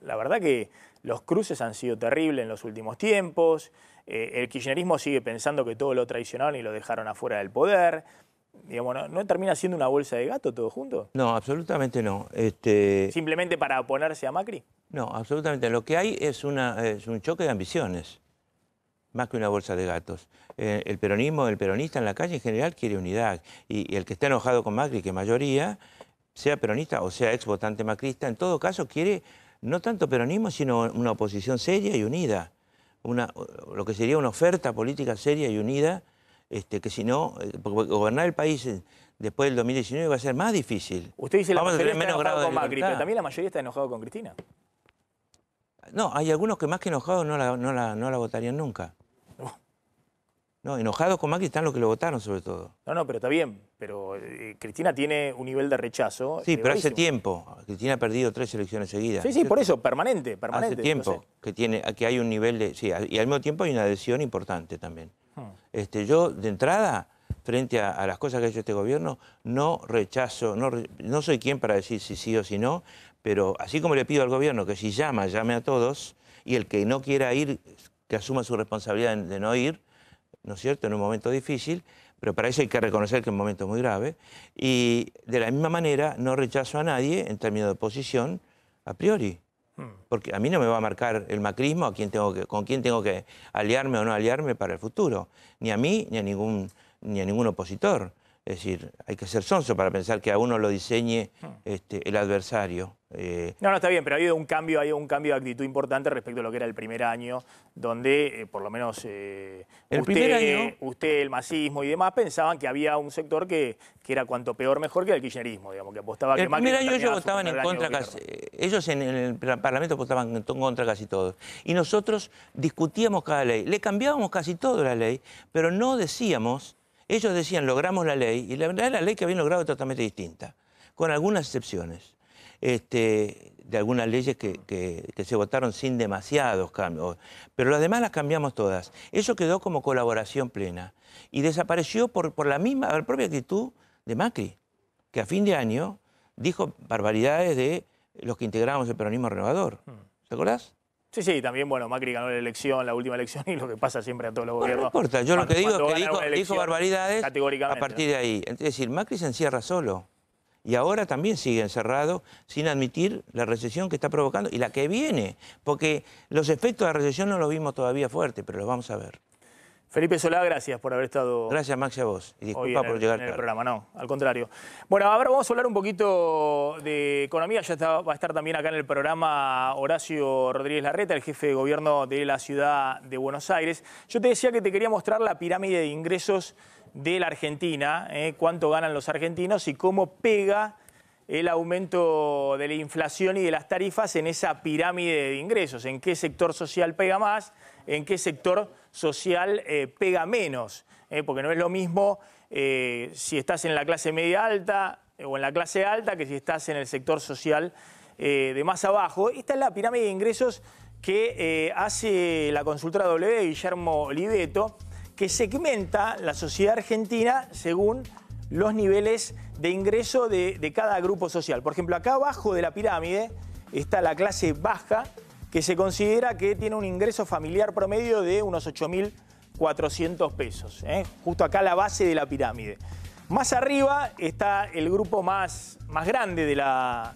la verdad que los cruces han sido terribles en los últimos tiempos. El kirchnerismo sigue pensando que todo lo traicionaron y lo dejaron afuera del poder. Digamos, ¿no termina siendo una bolsa de gato todo junto? No, absolutamente no. ¿Simplemente para oponerse a Macri? No, absolutamente. Lo que hay es un choque de ambiciones, más que una bolsa de gatos. El peronismo, el peronista en la calle en general quiere unidad. Y el que está enojado con Macri, que mayoría, sea peronista o sea ex votante macrista, en todo caso quiere no tanto peronismo, sino una oposición seria y unida. Lo que sería una oferta política seria y unida, que si no, gobernar el país después del 2019 va a ser más difícil. Usted dice que la Vamos mayoría a tener está menos grado enojado de con Macri, libertad. pero también la mayoría está enojado con Cristina. No, hay algunos que más que enojados no la votarían nunca. No, enojados con Macri están los que lo votaron sobre todo. No, pero está bien. Pero Cristina tiene un nivel de rechazo. Sí, pero hace elevadísimo. tiempo. Cristina ha perdido 3 elecciones seguidas. Sí, por eso, permanente. Hace tiempo que hay un nivel de... Sí, y al mismo tiempo hay una adhesión importante también. Yo, de entrada, frente a las cosas que ha hecho este gobierno, no rechazo, no soy quien para decir si sí o si no, pero así como le pido al gobierno que si llame a todos, y el que no quiera ir, que asuma su responsabilidad de no ir, ¿no es cierto?, en un momento difícil, pero para eso hay que reconocer que el momento es muy grave, y de la misma manera no rechazo a nadie en términos de oposición a priori. Porque a mí no me va a marcar el macrismo con quién tengo que aliarme o no aliarme para el futuro. Ni a mí ni a ningún opositor. Es decir, hay que ser sonso para pensar que a uno lo diseñe el adversario. No, está bien, pero ha habido un cambio de actitud importante respecto a lo que era el primer año, donde por lo menos usted, el masismo y demás, pensaban que había un sector que era cuanto peor mejor que el kirchnerismo, digamos, que apostaba que Macri... El primer año ellos terminaba votaban su en primer contra año de casi... Ellos en el Parlamento votaban en contra casi todos. Y nosotros discutíamos cada ley. Le cambiábamos casi todo la ley, pero no decíamos... Ellos decían, logramos la ley, y la verdad la ley que habían logrado es totalmente distinta, con algunas excepciones de algunas leyes que se votaron sin demasiados cambios, pero las demás las cambiamos todas. Eso quedó como colaboración plena y desapareció por la propia actitud de Macri, que a fin de año dijo barbaridades de los que integrábamos el peronismo renovador. ¿Te acordás? Sí, también, bueno, Macri ganó la última elección, y lo que pasa siempre a todos los gobiernos. No importa, yo lo que digo es que dijo barbaridades categóricamente, a partir de ahí. Es decir, Macri se encierra solo. Y ahora también sigue encerrado sin admitir la recesión que está provocando y la que viene. Porque los efectos de la recesión no los vimos todavía fuertes, pero los vamos a ver. Felipe Solá, gracias por haber estado... Gracias, Maxi, a vos. Y disculpa por llegar en el tarde. programa, no, al contrario. Bueno, ahora vamos a hablar un poquito de economía. Va a estar también acá en el programa Horacio Rodríguez Larreta, el jefe de gobierno de la ciudad de Buenos Aires. Yo te decía que te quería mostrar la pirámide de ingresos de la Argentina, cuánto ganan los argentinos y cómo pega el aumento de la inflación y de las tarifas en esa pirámide de ingresos. En qué sector social pega más, en qué sector social pega menos. Porque no es lo mismo si estás en la clase media alta o en la clase alta que si estás en el sector social de más abajo. Esta es la pirámide de ingresos que hace la consultora W, Guillermo Oliveto, que segmenta la sociedad argentina según los niveles de ingreso de cada grupo social. Por ejemplo, acá abajo de la pirámide está la clase baja, que se considera que tiene un ingreso familiar promedio de unos 8.000 400 pesos. Justo acá la base de la pirámide. Más arriba está el grupo más grande de la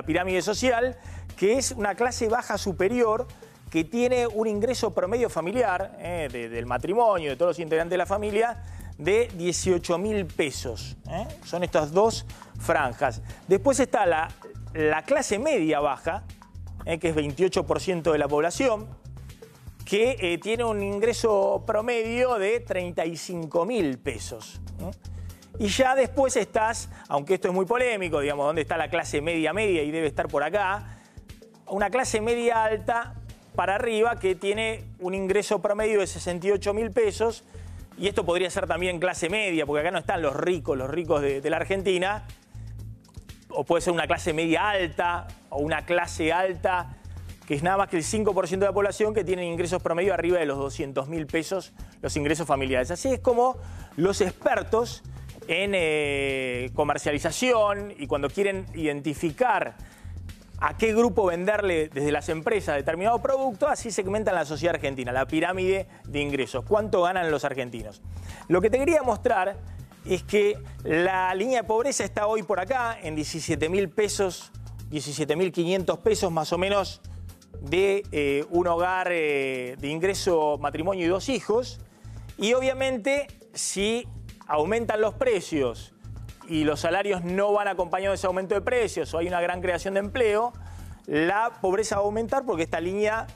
pirámide social, que es una clase baja superior que tiene un ingreso promedio familiar del matrimonio, de todos los integrantes de la familia, de 18.000 pesos. Son estas dos franjas. Después está la clase media baja, que es 28% de la población, que tiene un ingreso promedio de 35.000 pesos. Y ya después estás, aunque esto es muy polémico, digamos, ¿dónde está la clase media y debe estar por acá? Una clase media alta para arriba que tiene un ingreso promedio de 68.000 pesos. Y esto podría ser también clase media, porque acá no están los ricos de la Argentina. O puede ser una clase media alta o una clase alta, que es nada más que el 5% de la población que tienen ingresos promedio arriba de los 200.000 pesos, los ingresos familiares. Así es como los expertos en comercialización y cuando quieren identificar a qué grupo venderle desde las empresas determinado producto, así segmentan la sociedad argentina, la pirámide de ingresos. ¿Cuánto ganan los argentinos? Lo que te quería mostrar es que la línea de pobreza está hoy por acá en 17.000 pesos, 17.500 pesos más o menos de un hogar de ingreso, matrimonio y 2 hijos. Y obviamente si aumentan los precios y los salarios no van acompañados de ese aumento de precios o hay una gran creación de empleo, la pobreza va a aumentar porque esta línea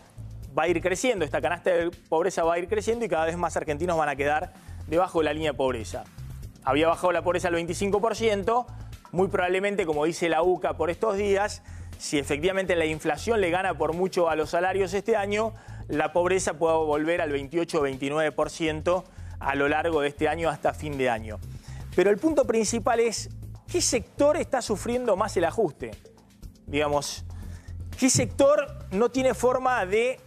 va a ir creciendo, esta canasta de pobreza va a ir creciendo y cada vez más argentinos van a quedar debajo de la línea de pobreza. Había bajado la pobreza al 25%, muy probablemente, como dice la UCA por estos días, si efectivamente la inflación le gana por mucho a los salarios este año, la pobreza pueda volver al 28 o 29% a lo largo de este año hasta fin de año. Pero el punto principal es, ¿qué sector está sufriendo más el ajuste? Digamos, ¿qué sector no tiene forma de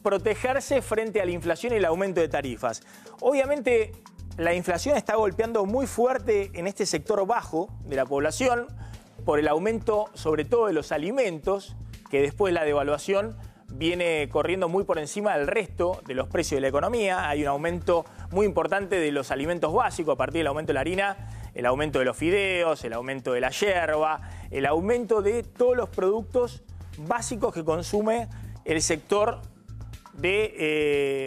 protegerse frente a la inflación y el aumento de tarifas? Obviamente, la inflación está golpeando muy fuerte en este sector bajo de la población por el aumento, sobre todo de los alimentos, que después la devaluación viene corriendo muy por encima del resto de los precios de la economía. Hay un aumento muy importante de los alimentos básicos a partir del aumento de la harina, el aumento de los fideos, el aumento de la yerba, el aumento de todos los productos básicos que consume el sector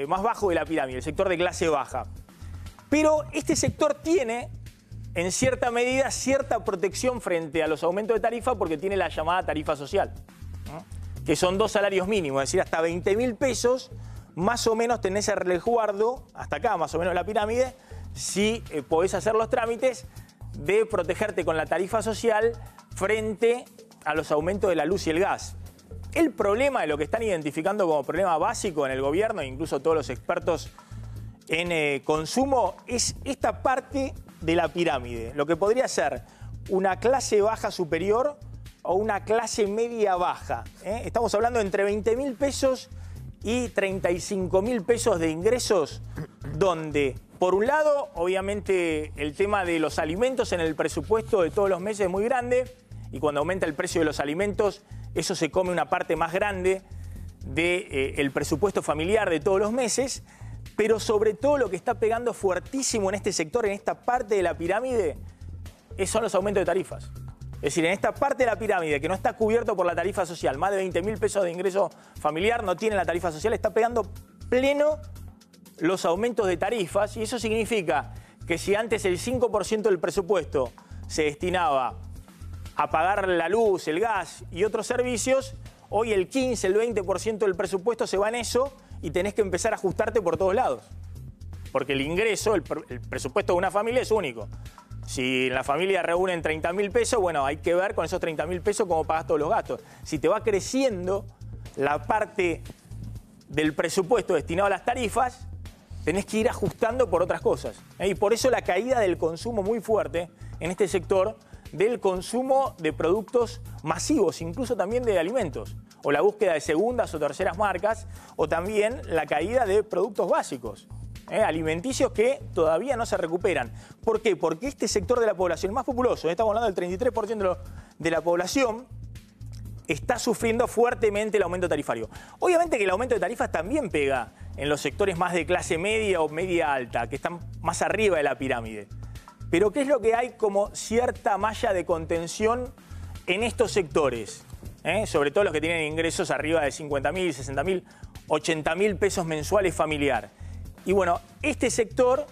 más bajo de la pirámide, el sector de clase baja. Pero este sector tiene, en cierta medida, cierta protección frente a los aumentos de tarifa porque tiene la llamada tarifa social, que son 2 salarios mínimos, es decir, hasta 20.000 pesos, más o menos tenés el resguardo, hasta acá más o menos la pirámide, si podés hacer los trámites de protegerte con la tarifa social frente a los aumentos de la luz y el gas. El problema de lo que están identificando como problema básico en el gobierno, e incluso todos los expertos en consumo, es esta parte de la pirámide, lo que podría ser una clase baja superior o una clase media baja. Estamos hablando entre 20.000 pesos y 35.000 pesos de ingresos, donde, por un lado, obviamente el tema de los alimentos en el presupuesto de todos los meses es muy grande, y cuando aumenta el precio de los alimentos, eso se come una parte más grande del presupuesto familiar de todos los meses, pero sobre todo lo que está pegando fuertísimo en este sector, en esta parte de la pirámide, son los aumentos de tarifas. Es decir, en esta parte de la pirámide que no está cubierto por la tarifa social, más de 20.000 pesos de ingreso familiar no tiene la tarifa social, está pegando pleno los aumentos de tarifas, y eso significa que si antes el 5% del presupuesto se destinaba a pagar la luz, el gas y otros servicios, hoy el 15, el 20% del presupuesto se va en eso y tenés que empezar a ajustarte por todos lados. Porque el ingreso, el presupuesto de una familia es único. Si en la familia reúnen 30.000 pesos, bueno, hay que ver con esos 30.000 pesos cómo pagas todos los gastos. Si te va creciendo la parte del presupuesto destinado a las tarifas, tenés que ir ajustando por otras cosas. Y por eso la caída del consumo muy fuerte en este sector, del consumo de productos masivos, incluso también de alimentos, o la búsqueda de segundas o terceras marcas, o también la caída de productos básicos, alimenticios que todavía no se recuperan. ¿Por qué? Porque este sector de la población más populoso, estamos hablando del 33% de la población, está sufriendo fuertemente el aumento tarifario. Obviamente que el aumento de tarifas también pega en los sectores más de clase media o media alta, que están más arriba de la pirámide. Pero ¿qué es lo que hay como cierta malla de contención en estos sectores? Sobre todo los que tienen ingresos arriba de 50.000, 60.000, 80.000 pesos mensuales familiar. Y bueno, este sector,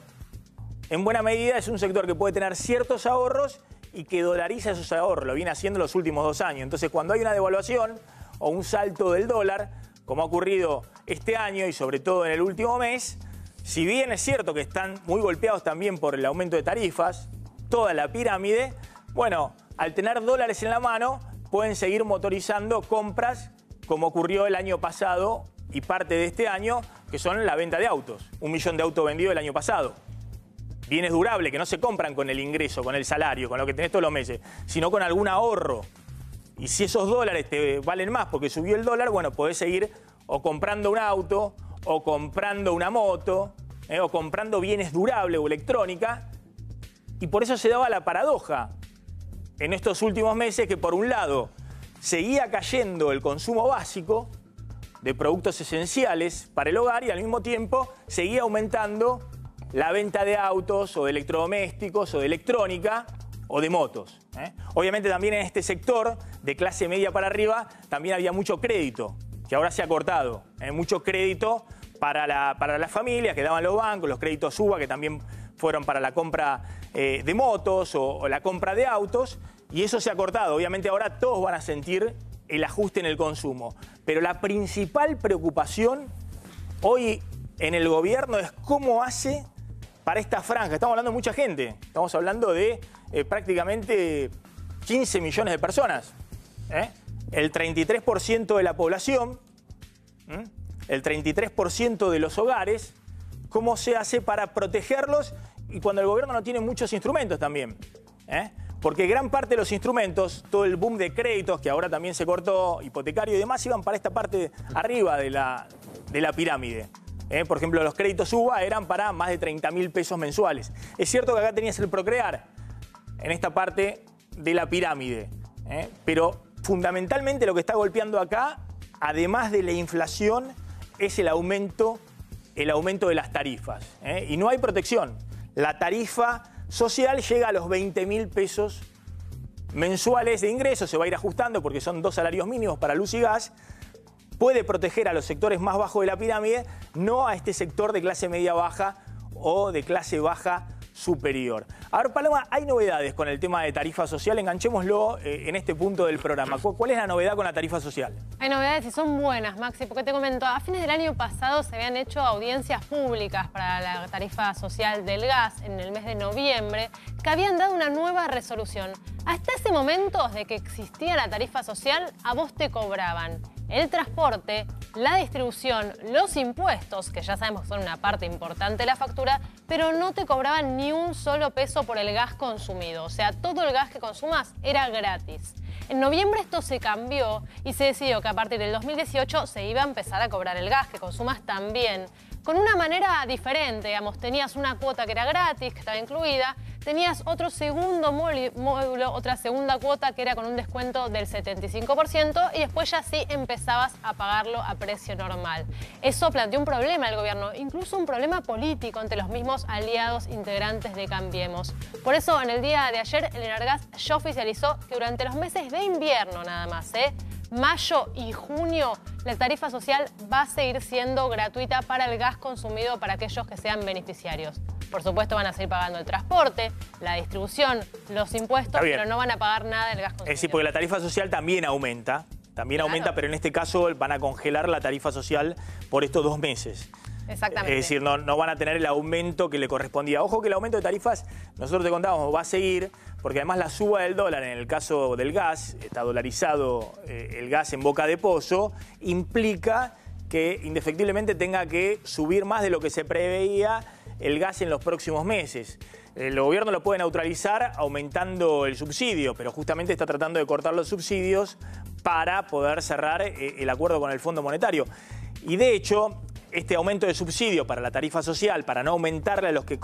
en buena medida, es un sector que puede tener ciertos ahorros y que dolariza esos ahorros. Lo viene haciendo los últimos 2 años. Entonces, cuando hay una devaluación o un salto del dólar, como ha ocurrido este año y sobre todo en el último mes, si bien es cierto que están muy golpeados también por el aumento de tarifas, toda la pirámide, bueno, al tener dólares en la mano, pueden seguir motorizando compras como ocurrió el año pasado y parte de este año, que son la venta de autos. 1 millón de autos vendidos el año pasado. Bienes durables que no se compran con el ingreso, con el salario, con lo que tenés todos los meses, sino con algún ahorro. Y si esos dólares te valen más porque subió el dólar, bueno, podés seguir o comprando un auto, o comprando una moto, o comprando bienes durables o electrónica. Y por eso se daba la paradoja en estos últimos meses que, por un lado, seguía cayendo el consumo básico de productos esenciales para el hogar y al mismo tiempo seguía aumentando la venta de autos o de electrodomésticos o de electrónica o de motos. Obviamente también en este sector de clase media para arriba también había mucho crédito, que ahora se ha cortado. Mucho crédito para las familias que daban los bancos, los créditos UBA que también fueron para la compra de motos o la compra de autos, y eso se ha cortado. Obviamente ahora todos van a sentir el ajuste en el consumo. Pero la principal preocupación hoy en el gobierno es cómo hace para esta franja. Estamos hablando de mucha gente. Estamos hablando de prácticamente 15 millones de personas. El 33% de la población, el 33% de los hogares. ¿Cómo se hace para protegerlos? Y cuando el gobierno no tiene muchos instrumentos también. Porque gran parte de los instrumentos, todo el boom de créditos que ahora también se cortó, hipotecario y demás, iban para esta parte arriba de la pirámide. Por ejemplo, los créditos UBA eran para más de 30.000 pesos mensuales. Es cierto que acá tenías el Procrear, en esta parte de la pirámide. Pero fundamentalmente lo que está golpeando acá, además de la inflación, es el aumento de las tarifas. Y no hay protección. La tarifa social llega a los 20.000 pesos mensuales de ingresos, se va a ir ajustando porque son 2 salarios mínimos para luz y gas. Puede proteger a los sectores más bajos de la pirámide, no a este sector de clase media baja o de clase baja superior. A ver, Paloma, hay novedades con el tema de tarifa social, enganchémoslo en este punto del programa. ¿Cuál es la novedad con la tarifa social? Hay novedades y son buenas, Maxi, porque te comento, a fines del año pasado se habían hecho audiencias públicas para la tarifa social del gas en el mes de noviembre, que habían dado una nueva resolución. Hasta ese momento de que existía la tarifa social, a vos te cobraban el transporte, la distribución, los impuestos, que ya sabemos que son una parte importante de la factura, pero no te cobraban ni un solo peso por el gas consumido. O sea, todo el gas que consumas era gratis. En noviembre esto se cambió y se decidió que a partir del 2018 se iba a empezar a cobrar el gas que consumas también. Con una manera diferente, digamos, tenías una cuota que era gratis, que estaba incluida, tenías otro segundo módulo, otra segunda cuota que era con un descuento del 75% y después ya sí empezabas a pagarlo a precio normal. Eso planteó un problema al gobierno, incluso un problema político entre los mismos aliados integrantes de Cambiemos. Por eso, en el día de ayer, el Enargas ya oficializó que durante los meses de invierno nada más, mayo y junio, la tarifa social va a seguir siendo gratuita para el gas consumido para aquellos que sean beneficiarios. Por supuesto van a seguir pagando el transporte, la distribución, los impuestos, pero no van a pagar nada del gas consumido. Es decir, porque la tarifa social también aumenta. También aumenta, pero en este caso van a congelar la tarifa social por estos 2 meses. Exactamente. Es decir, no van a tener el aumento que le correspondía. Ojo que el aumento de tarifas, nosotros te contábamos, va a seguir, porque además la suba del dólar en el caso del gas, está dolarizado el gas en boca de pozo, implica que indefectiblemente tenga que subir más de lo que se preveía el gas en los próximos meses. El gobierno lo puede neutralizar aumentando el subsidio, pero justamente está tratando de cortar los subsidios para poder cerrar el acuerdo con el Fondo Monetario. Y de hecho, este aumento de subsidio para la tarifa social, para no aumentarle a los que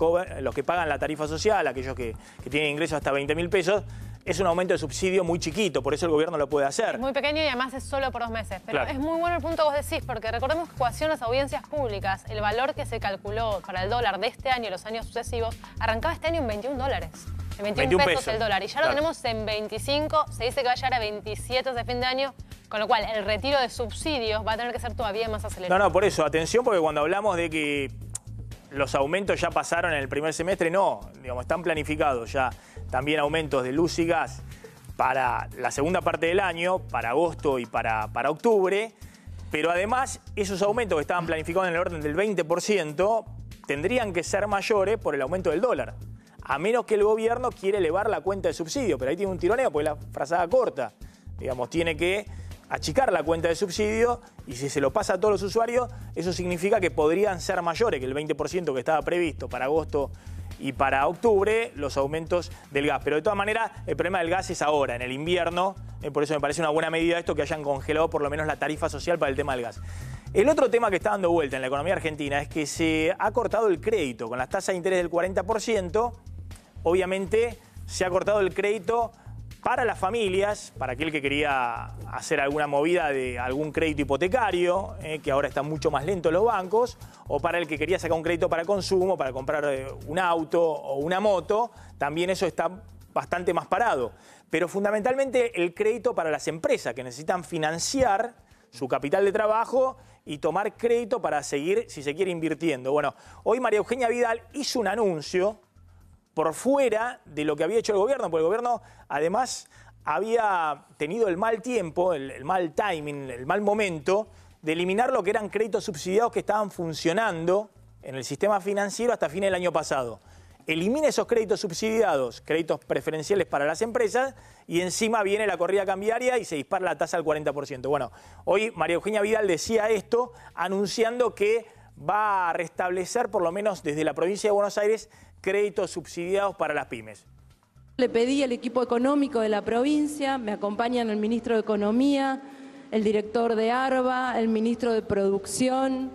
pagan la tarifa social, aquellos que tienen ingresos hasta 20.000 pesos, es un aumento de subsidio muy chiquito, por eso el gobierno lo puede hacer. Es muy pequeño y además es solo por 2 meses. Pero Claro. es muy bueno el punto que vos decís, porque recordemos que cuando hacían las audiencias públicas, el valor que se calculó para el dólar de este año y los años sucesivos, arrancaba este año en 21 dólares. En 21 pesos el dólar. Y ya lo tenemos en 25, se dice que va a llegar a 27 de fin de año, con lo cual el retiro de subsidios va a tener que ser todavía más acelerado. No, por eso, atención, porque cuando hablamos de que los aumentos ya pasaron en el primer semestre, no, digamos, están planificados ya también aumentos de luz y gas para la segunda parte del año, para agosto y para octubre, pero además esos aumentos que estaban planificados en el orden del 20% tendrían que ser mayores por el aumento del dólar, a menos que el gobierno quiera elevar la cuenta de subsidio, pero ahí tiene un tironeo porque la frazada corta, digamos, tiene que achicar la cuenta de subsidio y si se lo pasa a todos los usuarios, eso significa que podrían ser mayores que el 20% que estaba previsto para agosto y para octubre los aumentos del gas. Pero de todas maneras, el problema del gas es ahora, en el invierno, por eso me parece una buena medida esto que hayan congelado por lo menos la tarifa social para el tema del gas. El otro tema que está dando vuelta en la economía argentina es que se ha cortado el crédito con las tasas de interés del 40%, obviamente se ha cortado el crédito para las familias, para aquel que quería hacer alguna movida de algún crédito hipotecario, que ahora está mucho más lento en los bancos, o para el que quería sacar un crédito para consumo, para comprar un auto o una moto, también eso está bastante más parado. Pero fundamentalmente el crédito para las empresas que necesitan financiar su capital de trabajo y tomar crédito para seguir, si se quiere, invirtiendo. Bueno, hoy María Eugenia Vidal hizo un anuncio por fuera de lo que había hecho el gobierno, porque el gobierno además había tenido el mal tiempo, el mal timing, el mal momento de eliminar lo que eran créditos subsidiados que estaban funcionando en el sistema financiero hasta fines del año pasado. Elimina esos créditos subsidiados, créditos preferenciales para las empresas, y encima viene la corrida cambiaria y se dispara la tasa al 40%. Bueno, hoy María Eugenia Vidal decía esto, anunciando que va a restablecer, por lo menos desde la provincia de Buenos Aires, créditos subsidiados para las pymes. Le pedí al equipo económico de la provincia, me acompañan el ministro de Economía, el director de ARBA, el ministro de Producción.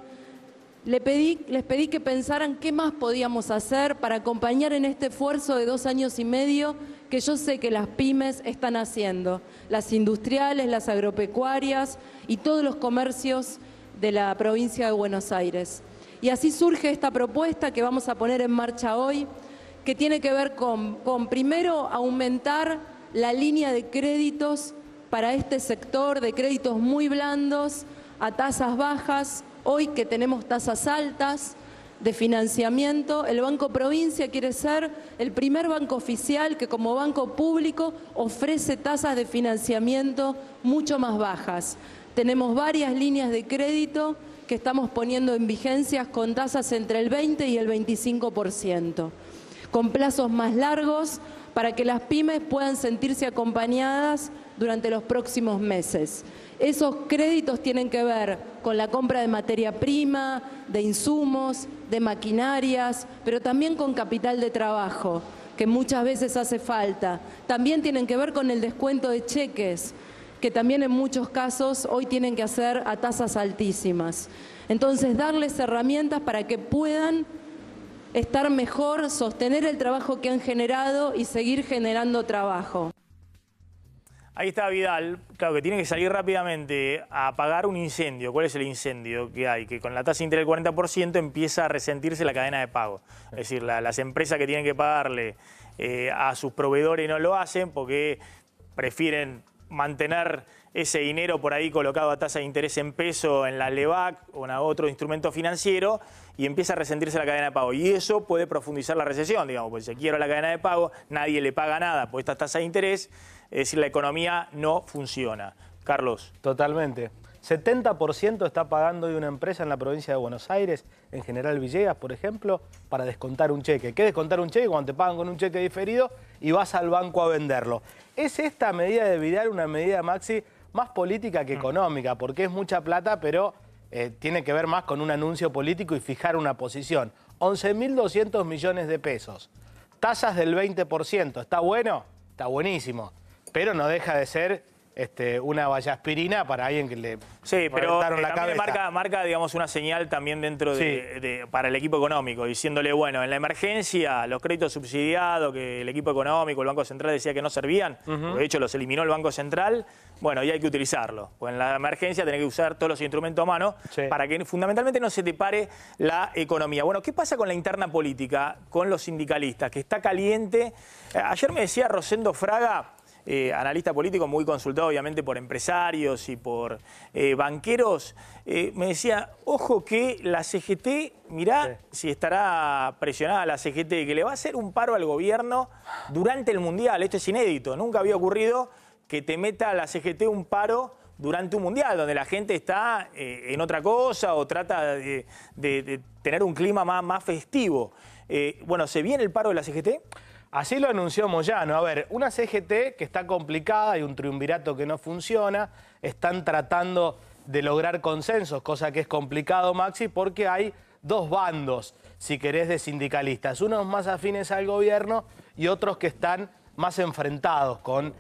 Les pedí que pensaran qué más podíamos hacer para acompañar en este esfuerzo de 2 años y medio que yo sé que las pymes están haciendo, las industriales, las agropecuarias y todos los comercios de la provincia de Buenos Aires. Y así surge esta propuesta que vamos a poner en marcha hoy, que tiene que ver con primero, aumentar la línea de créditos para este sector, de créditos muy blandos a tasas bajas. Hoy que tenemos tasas altas de financiamiento, el Banco Provincia quiere ser el primer banco oficial que como banco público ofrece tasas de financiamiento mucho más bajas. Tenemos varias líneas de crédito que estamos poniendo en vigencias con tasas entre el 20 y el 25%, con plazos más largos para que las pymes puedan sentirse acompañadas durante los próximos meses. Esos créditos tienen que ver con la compra de materia prima, de insumos, de maquinarias, pero también con capital de trabajo, que muchas veces hace falta. También tienen que ver con el descuento de cheques, que también en muchos casos hoy tienen que hacer a tasas altísimas. Entonces, darles herramientas para que puedan estar mejor, sostener el trabajo que han generado y seguir generando trabajo. Ahí está Vidal, claro que tiene que salir rápidamente a apagar un incendio. ¿Cuál es el incendio que hay? Que con la tasa de interés del 40% empieza a resentirse la cadena de pago. Es decir, las empresas que tienen que pagarle a sus proveedores no lo hacen porque prefieren mantener ese dinero por ahí colocado a tasa de interés en peso en la LEVAC o en otro instrumento financiero y empieza a resentirse la cadena de pago. Y eso puede profundizar la recesión, digamos, porque si se quiebra la cadena de pago, nadie le paga nada por esta tasa de interés, es decir, la economía no funciona. Carlos. Totalmente. 70% está pagando hoy una empresa en la provincia de Buenos Aires, en General Villegas, por ejemplo, para descontar un cheque. ¿Qué es descontar un cheque? Cuando te pagan con un cheque diferido y vas al banco a venderlo. ¿Es esta medida de Vidal una medida, Maxi, más política que económica? Porque es mucha plata, pero tiene que ver más con un anuncio político y fijar una posición. 11.200 millones de pesos. Tasas del 20%. ¿Está bueno? Está buenísimo. Pero no deja de ser una vallaspirina para alguien que le Sí, pero reventaron la también cabeza. marca, digamos, una señal también dentro para el equipo económico, diciéndole, bueno, en la emergencia, los créditos subsidiados, que el equipo económico, el Banco Central decía que no servían, de hecho los eliminó el Banco Central, bueno, y hay que utilizarlo. Pues en la emergencia tenés que usar todos los instrumentos a mano para que fundamentalmente no se te pare la economía. Bueno, ¿qué pasa con la interna política, con los sindicalistas, que está caliente? Ayer me decía Rosendo Fraga, analista político muy consultado obviamente por empresarios y por banqueros, me decía, ojo que la CGT, mirá si estará presionada la CGT, que le va a hacer un paro al gobierno durante el Mundial. Esto es inédito, nunca había ocurrido que te meta la CGT un paro durante un Mundial, donde la gente está en otra cosa o trata de tener un clima más festivo. Bueno, ¿se viene el paro de la CGT? Así lo anunció Moyano. A ver, una CGT que está complicada y un triunvirato que no funciona, están tratando de lograr consensos, cosa que es complicado, Maxi, porque hay dos bandos, si querés, de sindicalistas. Unos más afines al gobierno y otros que están más enfrentados con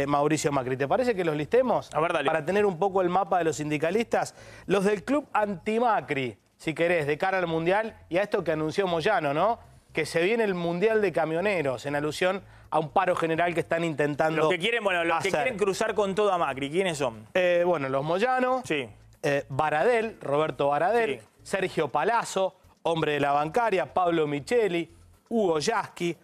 Mauricio Macri. ¿Te parece que los listemos? A ver, dale. Para tener un poco el mapa de los sindicalistas. Los del club anti-Macri, si querés, de cara al Mundial y a esto que anunció Moyano, ¿no? Que se viene el Mundial de Camioneros, en alusión a un paro general que están intentando Los que quieren, bueno, los que quieren cruzar con todo a Macri, ¿quiénes son? Bueno, los Moyano, Baradel, Roberto Baradel, Sergio Palazzo, hombre de la bancaria, Pablo Micheli, Hugo Yasky,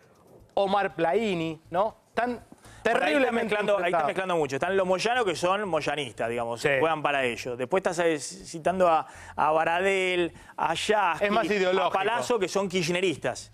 Omar Plaini, ¿no? Están terriblemente ahí estás mezclando mucho. Están los Moyano, que son moyanistas, digamos, juegan para ello. Después estás citando a Baradel, a Yasky, es más ideológico. A Palazzo, que son kirchneristas.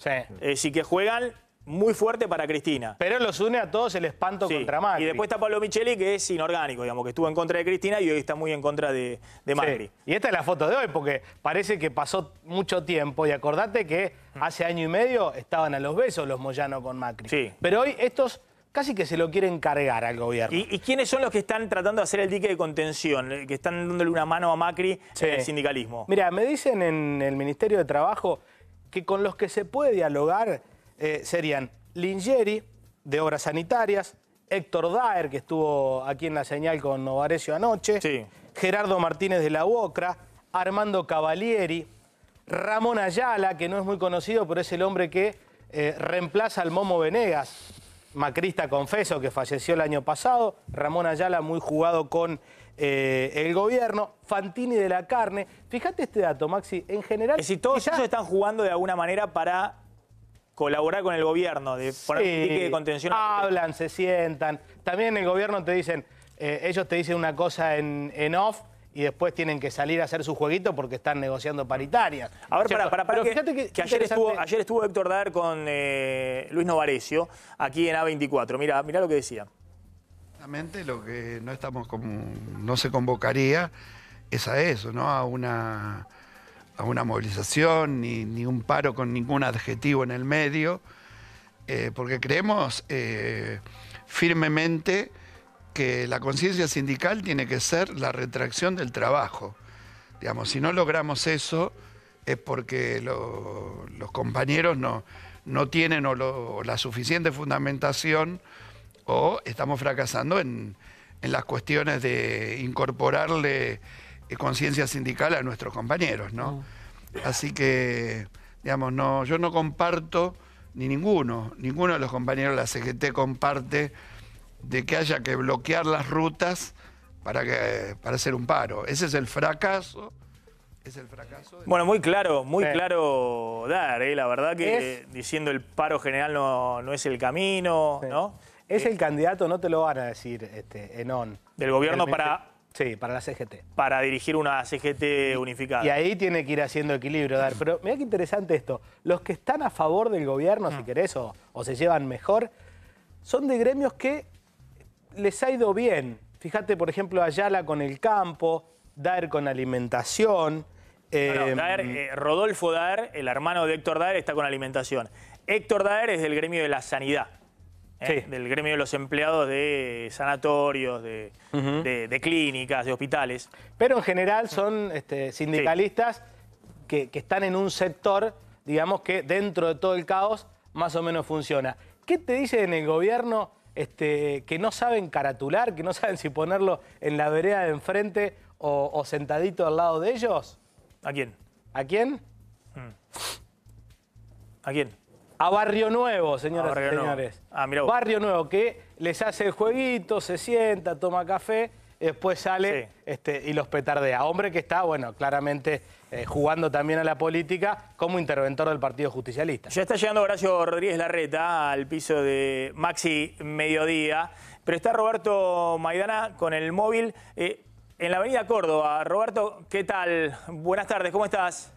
Sí, que juegan muy fuerte para Cristina. Pero los une a todos el espanto contra Macri. Y después está Pablo Micheli, que es inorgánico, digamos, que estuvo en contra de Cristina y hoy está muy en contra de Macri. Y esta es la foto de hoy, porque parece que pasó mucho tiempo. Y acordate que hace año y medio estaban a los besos los Moyano con Macri. Pero hoy estos casi que se lo quieren cargar al gobierno. ¿Y quiénes son los que están tratando de hacer el dique de contención, que están dándole una mano a Macri en el sindicalismo? Mira, me dicen en el Ministerio de Trabajo que con los que se puede dialogar serían Lingeri, de Obras Sanitarias, Héctor Daer, que estuvo aquí en La Señal con Novarecio anoche, Gerardo Martínez de la UOCRA, Armando Cavalieri, Ramón Ayala, que no es muy conocido, pero es el hombre que reemplaza al Momo Venegas, macrista confeso, que falleció el año pasado. Ramón Ayala, muy jugado con el gobierno. Fantini de la Carne. Fíjate este dato, Maxi, en general... Es decir, todos ellos están jugando de alguna manera para colaborar con el gobierno, de poner un dique de contención. Hablan, se sientan. También el gobierno te dicen, ellos te dicen una cosa en off y después tienen que salir a hacer su jueguito porque están negociando paritarias. A ver, pero fíjate que ayer estuvo Héctor Daer con Luis Novarecio aquí en A24. Mirá lo que decía. Lo que no se convocaría es a eso, ¿no? A una movilización ni un paro con ningún adjetivo en el medio, porque creemos firmemente que la conciencia sindical tiene que ser la retracción del trabajo. Digamos, si no logramos eso es porque los compañeros no tienen la suficiente fundamentación o estamos fracasando en las cuestiones de incorporarle conciencia sindical a nuestros compañeros, ¿no? Así que, digamos, yo no comparto, ni ninguno de los compañeros de la CGT comparte de que haya que bloquear las rutas para hacer un paro. Ese es el fracaso. Bueno, muy claro Daer, la verdad que diciendo el paro general no es el camino, ¿no? Es el candidato, no te lo van a decir en ON. Del gobierno para... Sí, para la CGT. Para dirigir una CGT unificada. Y ahí tiene que ir haciendo equilibrio, Daer. Pero mirá qué interesante esto. Los que están a favor del gobierno, si querés, o se llevan mejor, son de gremios que les ha ido bien. Fíjate, por ejemplo, Ayala con el campo, Daer con alimentación. Rodolfo Daer, el hermano de Héctor Daer, está con alimentación. Héctor Daer es del gremio de la sanidad. Del gremio de los empleados de sanatorios, de clínicas, de hospitales. Pero en general son sindicalistas que están en un sector, digamos, que dentro de todo el caos más o menos funciona. ¿Qué te dicen en el gobierno que no saben caratular, que no saben si ponerlo en la vereda de enfrente o sentadito al lado de ellos? ¿A quién? ¿A quién? ¿A quién? A Barrio Nuevo, señoras Barrio y Nuevo. señores. Ah, mirá vos. Barrio Nuevo, que les hace el jueguito, se sienta, toma café, y después sale y los petardea. Hombre que está, bueno, claramente jugando también a la política como interventor del Partido Justicialista. Ya está llegando Horacio Rodríguez Larreta al piso de Maxi Mediodía, pero está Roberto Maidana con el móvil en la avenida Córdoba. Roberto, ¿qué tal? Buenas tardes, ¿cómo estás?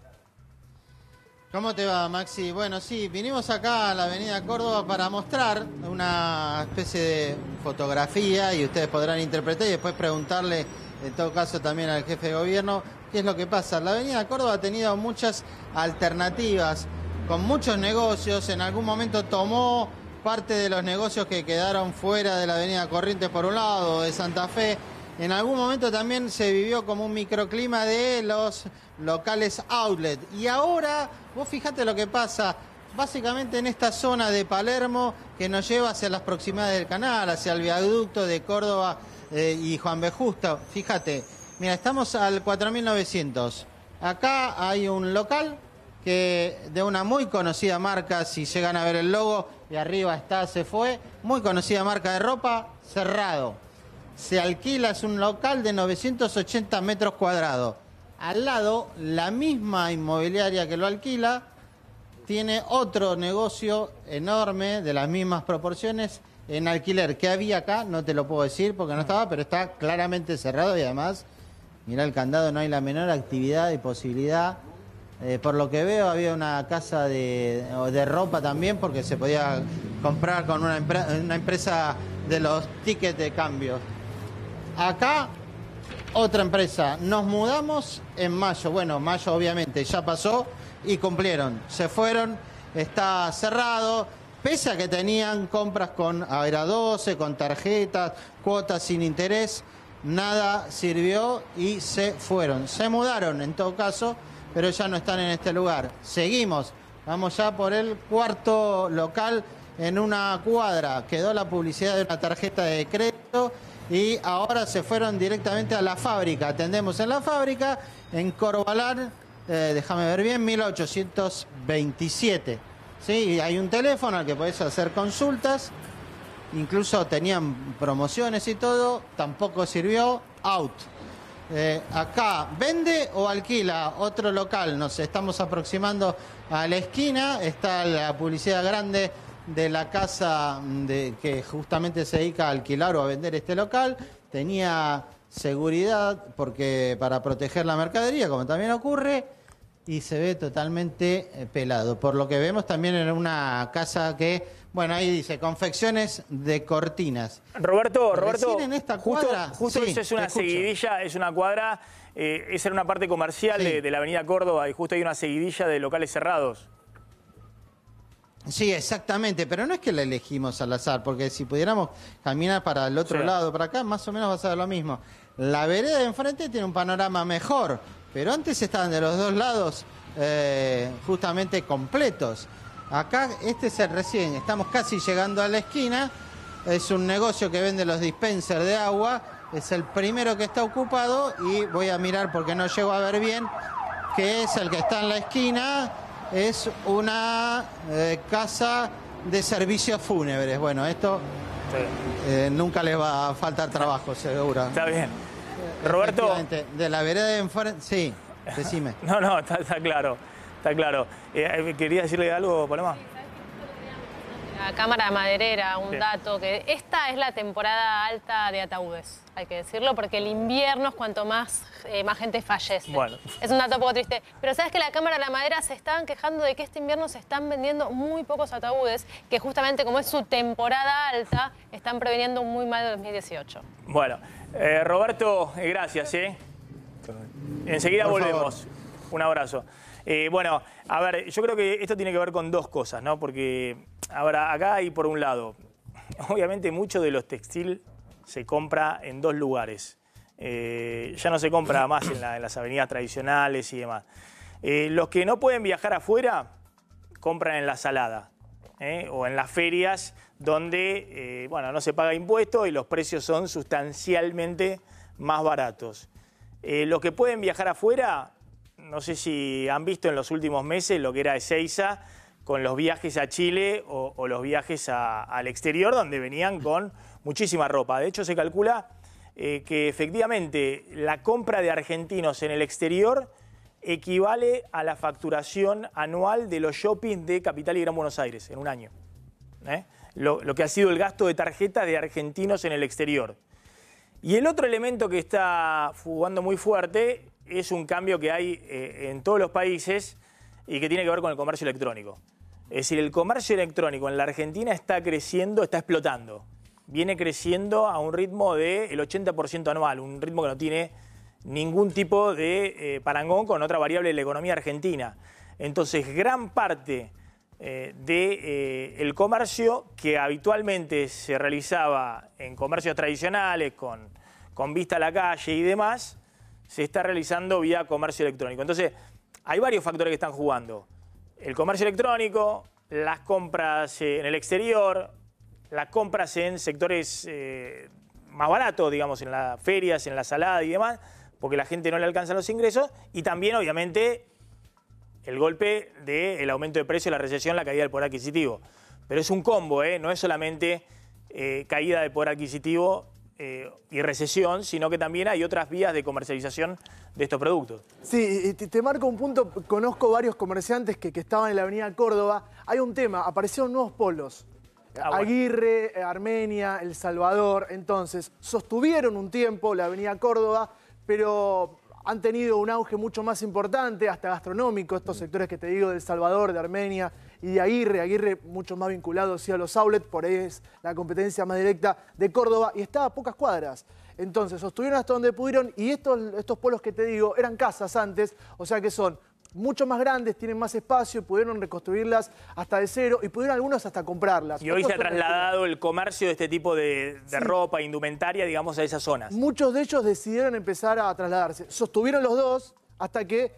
¿Cómo te va, Maxi? Bueno, sí, vinimos acá a la avenida Córdoba para mostrar una especie de fotografía y ustedes podrán interpretar y después preguntarle, en todo caso, también al jefe de gobierno qué es lo que pasa. La avenida Córdoba ha tenido muchas alternativas, con muchos negocios. En algún momento tomó parte de los negocios que quedaron fuera de la avenida Corrientes por un lado, de Santa Fe. En algún momento también se vivió como un microclima de los locales outlet. Y ahora, vos fíjate lo que pasa, básicamente en esta zona de Palermo que nos lleva hacia las proximidades del canal, hacia el viaducto de Córdoba y Juan B. Justo. Fíjate, mira, estamos al 4900. Acá hay un local que de una muy conocida marca, si llegan a ver el logo, y arriba está, se fue, muy conocida marca de ropa, cerrado. Se alquila, es un local de 980 metros cuadrados. Al lado, la misma inmobiliaria que lo alquila tiene otro negocio enorme de las mismas proporciones en alquiler. ¿Qué había acá? No te lo puedo decir porque no estaba, pero está claramente cerrado y además, mirá el candado, no hay la menor actividad y posibilidad. Por lo que veo, había una casa de ropa también porque se podía comprar con una empresa de los tickets de cambio. Acá, otra empresa. Nos mudamos en mayo. Bueno, mayo obviamente ya pasó y cumplieron. Se fueron, está cerrado. Pese a que tenían compras con Avera 12, con tarjetas, cuotas sin interés, nada sirvió y se fueron. Se mudaron en todo caso, pero ya no están en este lugar. Seguimos. Vamos ya por el cuarto local en una cuadra. Quedó la publicidad de una tarjeta de crédito. Y ahora se fueron directamente a la fábrica. Atendemos en la fábrica, en Corbalán, déjame ver bien, 1827. ¿Sí? Y hay un teléfono al que podés hacer consultas. Incluso tenían promociones y todo. Tampoco sirvió. Out. Acá, ¿vende o alquila otro local? Nos estamos aproximando a la esquina. Está la publicidad grande de la casa que justamente se dedica a alquilar o a vender este local. Tenía seguridad porque para proteger la mercadería, como también ocurre, y se ve totalmente pelado. Por lo que vemos también en una casa que, bueno, ahí dice, confecciones de cortinas. Roberto, en esta cuadra, justo sí, eso es una seguidilla, es una cuadra, esa era una parte comercial de la avenida Córdoba y justo hay una seguidilla de locales cerrados. Sí, exactamente, pero no es que la elegimos al azar, porque si pudiéramos caminar para el otro lado, para acá, más o menos va a ser lo mismo. La vereda de enfrente tiene un panorama mejor, pero antes estaban de los dos lados justamente completos. Acá, este es el recién, estamos casi llegando a la esquina, es un negocio que vende los dispensers de agua, es el primero que está ocupado y voy a mirar porque no llego a ver bien, que es el que está en la esquina. Es una casa de servicios fúnebres. Bueno, esto nunca les va a faltar trabajo, seguro. Está bien. Roberto. De la vereda de enfrente, sí, decime. No, está claro, está claro. ¿Quería decirle algo, Paloma? La Cámara Maderera, un dato, que esta es la temporada alta de ataúdes, hay que decirlo, porque el invierno es cuanto más gente fallece. Bueno. Es un dato un poco triste. Pero sabes que la Cámara de la Madera se estaban quejando de que este invierno se están vendiendo muy pocos ataúdes, que justamente como es su temporada alta, están previniendo un muy mal 2018. Bueno, Roberto, gracias. Enseguida volvemos. Un abrazo. Bueno, a ver, yo creo que esto tiene que ver con dos cosas, ¿no? Porque, ahora, acá hay por un lado, obviamente mucho de los textiles se compra en dos lugares. Ya no se compra más en las avenidas tradicionales y demás. Los que no pueden viajar afuera, compran en la Salada. o en las ferias donde bueno, no se paga impuesto y los precios son sustancialmente más baratos. Los que pueden viajar afuera, no sé si han visto en los últimos meses lo que era Ezeiza con los viajes a Chile o los viajes al exterior, donde venían con muchísima ropa. De hecho, se calcula que efectivamente la compra de argentinos en el exterior equivale a la facturación anual de los shopping de Capital y Gran Buenos Aires en un año. Lo que ha sido el gasto de tarjeta de argentinos en el exterior. Y el otro elemento que está jugando muy fuerte es un cambio que hay en todos los países y que tiene que ver con el comercio electrónico. Es decir, el comercio electrónico en la Argentina está creciendo, está explotando. Viene creciendo a un ritmo del 80% anual, un ritmo que no tiene ningún tipo de parangón con otra variable de la economía argentina. Entonces, gran parte del comercio que habitualmente se realizaba en comercios tradicionales, con vista a la calle y demás, se está realizando vía comercio electrónico. Entonces, hay varios factores que están jugando. El comercio electrónico, las compras en el exterior, las compras en sectores más baratos, digamos, en las ferias, en la salada y demás, porque la gente no le alcanza los ingresos, y también, obviamente, el golpe del aumento de precio, la recesión, la caída del poder adquisitivo. Pero es un combo, no es solamente caída del poder adquisitivo y recesión, sino que también hay otras vías de comercialización de estos productos. Sí, y te marco un punto, conozco varios comerciantes que estaban en la avenida Córdoba. Hay un tema, aparecieron nuevos polos. Bueno. Aguirre, Armenia, El Salvador. Entonces, sostuvieron un tiempo la avenida Córdoba, pero han tenido un auge mucho más importante, hasta gastronómico, estos sectores que te digo, de El Salvador, de Armenia y de Aguirre mucho más vinculado sí, a los outlets, por ahí es la competencia más directa de Córdoba, y está a pocas cuadras. Entonces, sostuvieron hasta donde pudieron, y estos polos que te digo eran casas antes, o sea que son mucho más grandes, tienen más espacio, pudieron reconstruirlas hasta de cero y pudieron algunos hasta comprarlas. Y hoy se ha trasladado el comercio de este tipo de ropa, indumentaria, digamos, a esas zonas. Muchos de ellos decidieron empezar a trasladarse. Sostuvieron los dos hasta que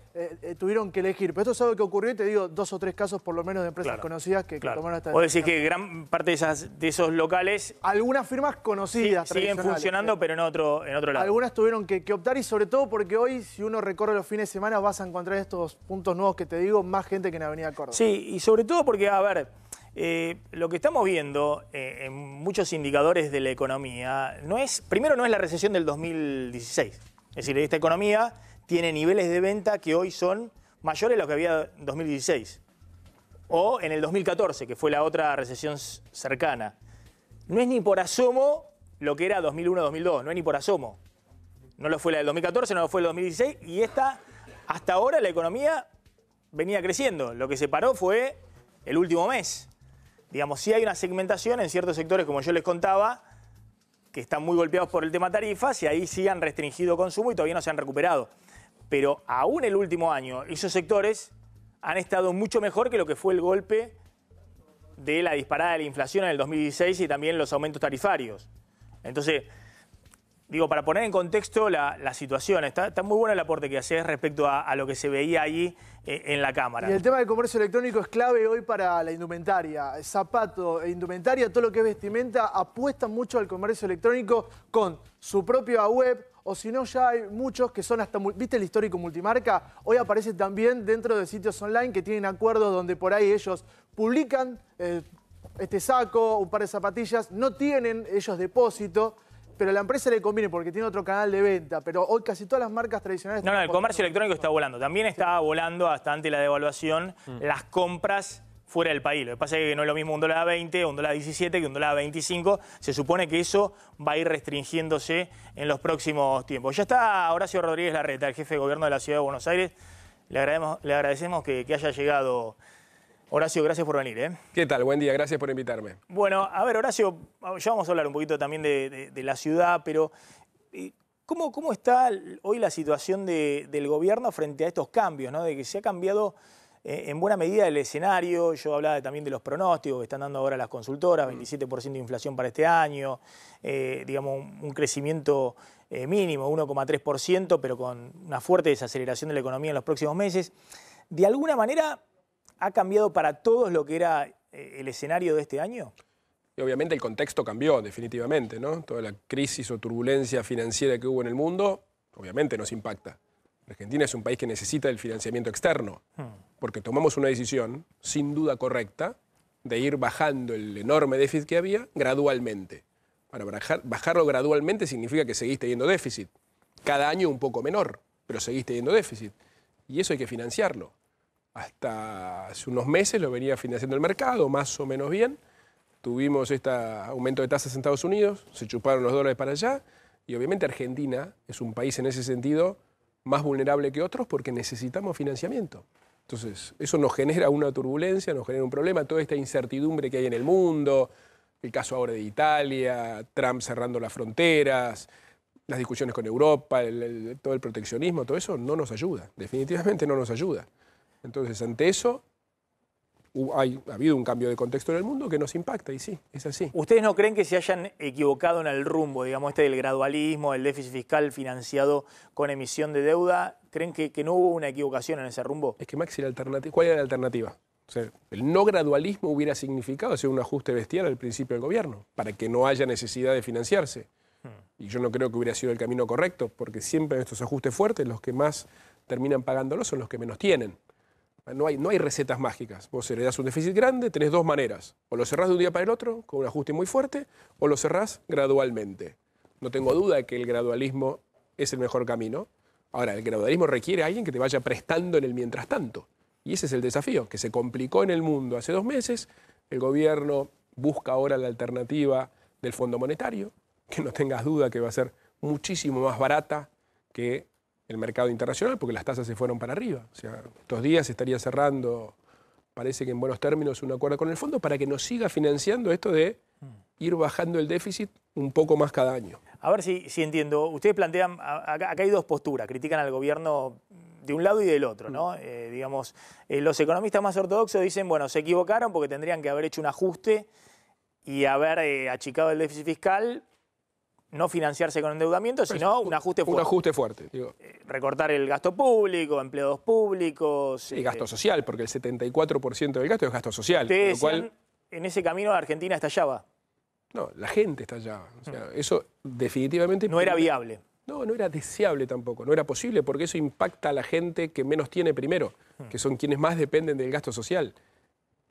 tuvieron que elegir. Pero esto es algo que ocurrió y te digo 2 o 3 casos por lo menos de empresas conocidas que tomaron esta decisión. Vos decís que gran parte de esos locales... Algunas firmas conocidas, siguen funcionando, pero en otro lado. Algunas tuvieron que optar, y sobre todo porque hoy, si uno recorre los fines de semana, vas a encontrar estos puntos nuevos que te digo, más gente que en Avenida Córdoba. Sí, y sobre todo porque, a ver, lo que estamos viendo en muchos indicadores de la economía, primero no es la recesión del 2016. Es decir, esta economía tiene niveles de venta que hoy son mayores a los que había en 2016. O en el 2014, que fue la otra recesión cercana. No es ni por asomo lo que era 2001-2002, no es ni por asomo. No lo fue la del 2014, no lo fue la del 2016, y hasta ahora la economía venía creciendo. Lo que se paró fue el último mes. Digamos, sí hay una segmentación en ciertos sectores, como yo les contaba, que están muy golpeados por el tema tarifas, y ahí sí han restringido consumo y todavía no se han recuperado. Pero aún el último año, esos sectores han estado mucho mejor que lo que fue el golpe de la disparada de la inflación en el 2016 y también los aumentos tarifarios. Entonces, digo, para poner en contexto la situación, está muy bueno el aporte que haces respecto a lo que se veía allí en la Cámara. Y el tema del comercio electrónico es clave hoy para la indumentaria. Zapato, indumentaria, todo lo que es vestimenta, apuestan mucho al comercio electrónico con su propia web, o si no, ya hay muchos que son hasta... ¿Viste el histórico multimarca? Hoy aparece también dentro de sitios online que tienen acuerdos donde por ahí ellos publican este saco, un par de zapatillas, no tienen ellos depósito, pero a la empresa le conviene porque tiene otro canal de venta. Pero hoy casi todas las marcas tradicionales... No, el comercio electrónico está volando. También está volando hasta ante la devaluación las compras fuera del país. Lo que pasa es que no es lo mismo un dólar a 20, un dólar a 17 que un dólar a 25. Se supone que eso va a ir restringiéndose en los próximos tiempos. Ya está Horacio Rodríguez Larreta, el jefe de gobierno de la Ciudad de Buenos Aires. Le agradecemos que haya llegado. Horacio, gracias por venir. ¿Qué tal? Buen día, gracias por invitarme. Bueno, a ver, Horacio, ya vamos a hablar un poquito también de la ciudad, pero ¿cómo está hoy la situación del gobierno frente a estos cambios, ¿no? De que se ha cambiado en buena medida el escenario. Yo hablaba también de los pronósticos que están dando ahora las consultoras, 27% de inflación para este año, digamos un crecimiento mínimo, 1,3%, pero con una fuerte desaceleración de la economía en los próximos meses. De alguna manera ha cambiado para todos lo que era el escenario de este año? Y obviamente el contexto cambió definitivamente, ¿no? Toda la crisis o turbulencia financiera que hubo en el mundo, obviamente nos impacta. Argentina es un país que necesita el financiamiento externo, porque tomamos una decisión, sin duda correcta, de ir bajando el enorme déficit que había gradualmente. Para bajarlo gradualmente significa que seguís teniendo déficit. Cada año un poco menor, pero seguís teniendo déficit. Y eso hay que financiarlo. Hasta hace unos meses lo venía financiando el mercado, más o menos bien. Tuvimos este aumento de tasas en Estados Unidos, se chuparon los dólares para allá, y obviamente Argentina es un país en ese sentido más vulnerable que otros porque necesitamos financiamiento. Entonces, eso nos genera una turbulencia, nos genera un problema, toda esta incertidumbre que hay en el mundo, el caso ahora de Italia, Trump cerrando las fronteras, las discusiones con Europa, todo el proteccionismo, todo eso no nos ayuda, definitivamente no nos ayuda. Entonces, ante eso, ha habido un cambio de contexto en el mundo que nos impacta, y sí, es así. ¿Ustedes no creen que se hayan equivocado en el rumbo, digamos, del gradualismo, el déficit fiscal financiado con emisión de deuda? ¿Creen que no hubo una equivocación en ese rumbo? Es que, Maxi, ¿cuál era la alternativa? O sea, el no gradualismo hubiera significado hacer un ajuste bestial al principio del gobierno, para que no haya necesidad de financiarse. Y yo no creo que hubiera sido el camino correcto, porque siempre en estos ajustes fuertes los que más terminan pagándolos son los que menos tienen. No hay recetas mágicas. Vos heredás un déficit grande, tenés dos maneras. O lo cerrás de un día para el otro, con un ajuste muy fuerte, o lo cerrás gradualmente. No tengo duda de que el gradualismo es el mejor camino. Ahora, el gradualismo requiere a alguien que te vaya prestando en el mientras tanto. Y ese es el desafío, que se complicó en el mundo hace 2 meses. El gobierno busca ahora la alternativa del Fondo Monetario, que no tengas duda que va a ser muchísimo más barata que el mercado internacional, porque las tasas se fueron para arriba. O sea, estos días se estaría cerrando, parece que en buenos términos, un acuerdo con el fondo para que nos siga financiando esto de ir bajando el déficit un poco más cada año. A ver si entiendo. Ustedes plantean, acá hay dos posturas, critican al gobierno de un lado y del otro, ¿no? Digamos, los economistas más ortodoxos dicen, bueno, se equivocaron porque tendrían que haber hecho un ajuste y haber achicado el déficit fiscal, no financiarse con endeudamiento, sino un ajuste fuerte. Un ajuste fuerte. Digo. Recortar el gasto público, empleados públicos. Y gasto social, porque el 74% del gasto es gasto social. Ustedes decían, en ese camino Argentina estallaba. No, la gente estallaba. O sea, eso definitivamente... No era viable. No era deseable tampoco, no era posible, porque eso impacta a la gente que menos tiene primero, que son quienes más dependen del gasto social.